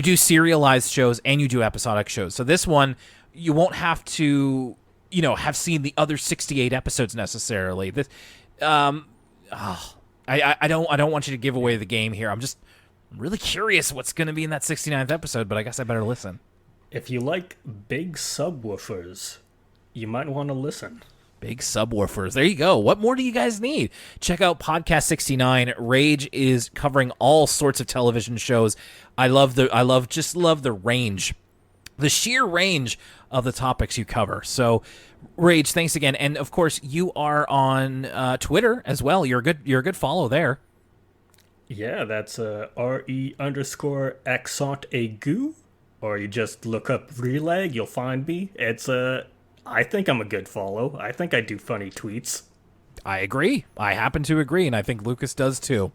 do serialized shows and you do episodic shows. So this one, you won't have to, have seen the other 68 episodes necessarily. This, I don't want you to give away the game here. I'm really curious what's going to be in that 69th episode, but I guess I better listen. If you like big subwoofers, you might want to listen. Big subwoofers. There you go. What more do you guys need? Check out Podcast 69. Rage is covering all sorts of television shows. I love the range, the sheer range of the topics you cover. So, Rage, thanks again. And of course, you are on Twitter as well. You're a good follow there. Yeah, that's RE_accent aigu, or you just look up Relag, you'll find me. I think I'm a good follow. I think I do funny tweets. I agree. I happen to agree, and I think Lucas does too.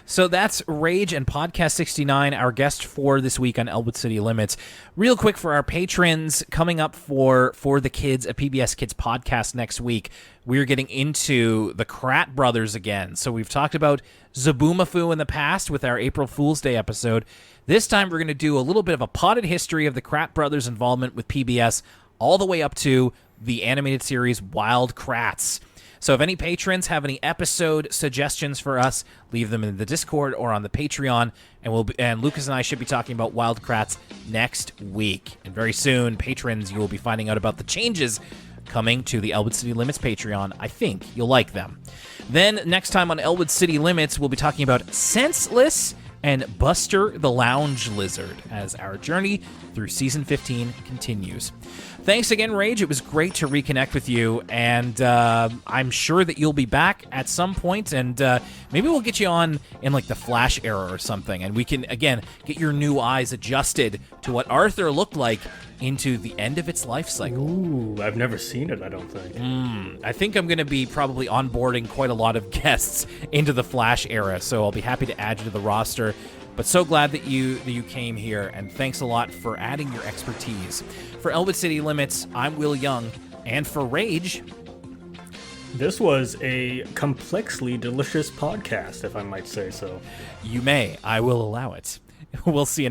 So that's Rage and Podcast 69, our guest for this week on Elwood City Limits. Real quick for our patrons, coming up for the kids, a PBS Kids podcast next week, we're getting into the Krat brothers again. So we've talked about Zaboomafoo in the past with our April Fool's Day episode. This time we're going to do a little bit of a potted history of the Krat brothers' involvement with PBS all the way up to the animated series Wild Kratts. So if any patrons have any episode suggestions for us, leave them in the Discord or on the Patreon, and Lucas and I should be talking about Wild Kratts next week. And very soon, patrons, you will be finding out about the changes coming to the Elwood City Limits Patreon. I think you'll like them. Then next time on Elwood City Limits, we'll be talking about Senseless and Buster the Lounge Lizard as our journey through Season 15 continues. Thanks again, Rage. It was great to reconnect with you, and I'm sure that you'll be back at some point, and maybe we'll get you on in like the Flash era or something, and we can, again, get your new eyes adjusted to what Arthur looked like into the end of its life cycle. Ooh, I've never seen it, I don't think. I think I'm going to be probably onboarding quite a lot of guests into the Flash era, so I'll be happy to add you to the roster. But so glad that you came here, and thanks a lot for adding your expertise. For Elwood City Limits, I'm Will Young, and for Rage, this was a complexly delicious podcast, if I might say so. You may. I will allow it. We'll see you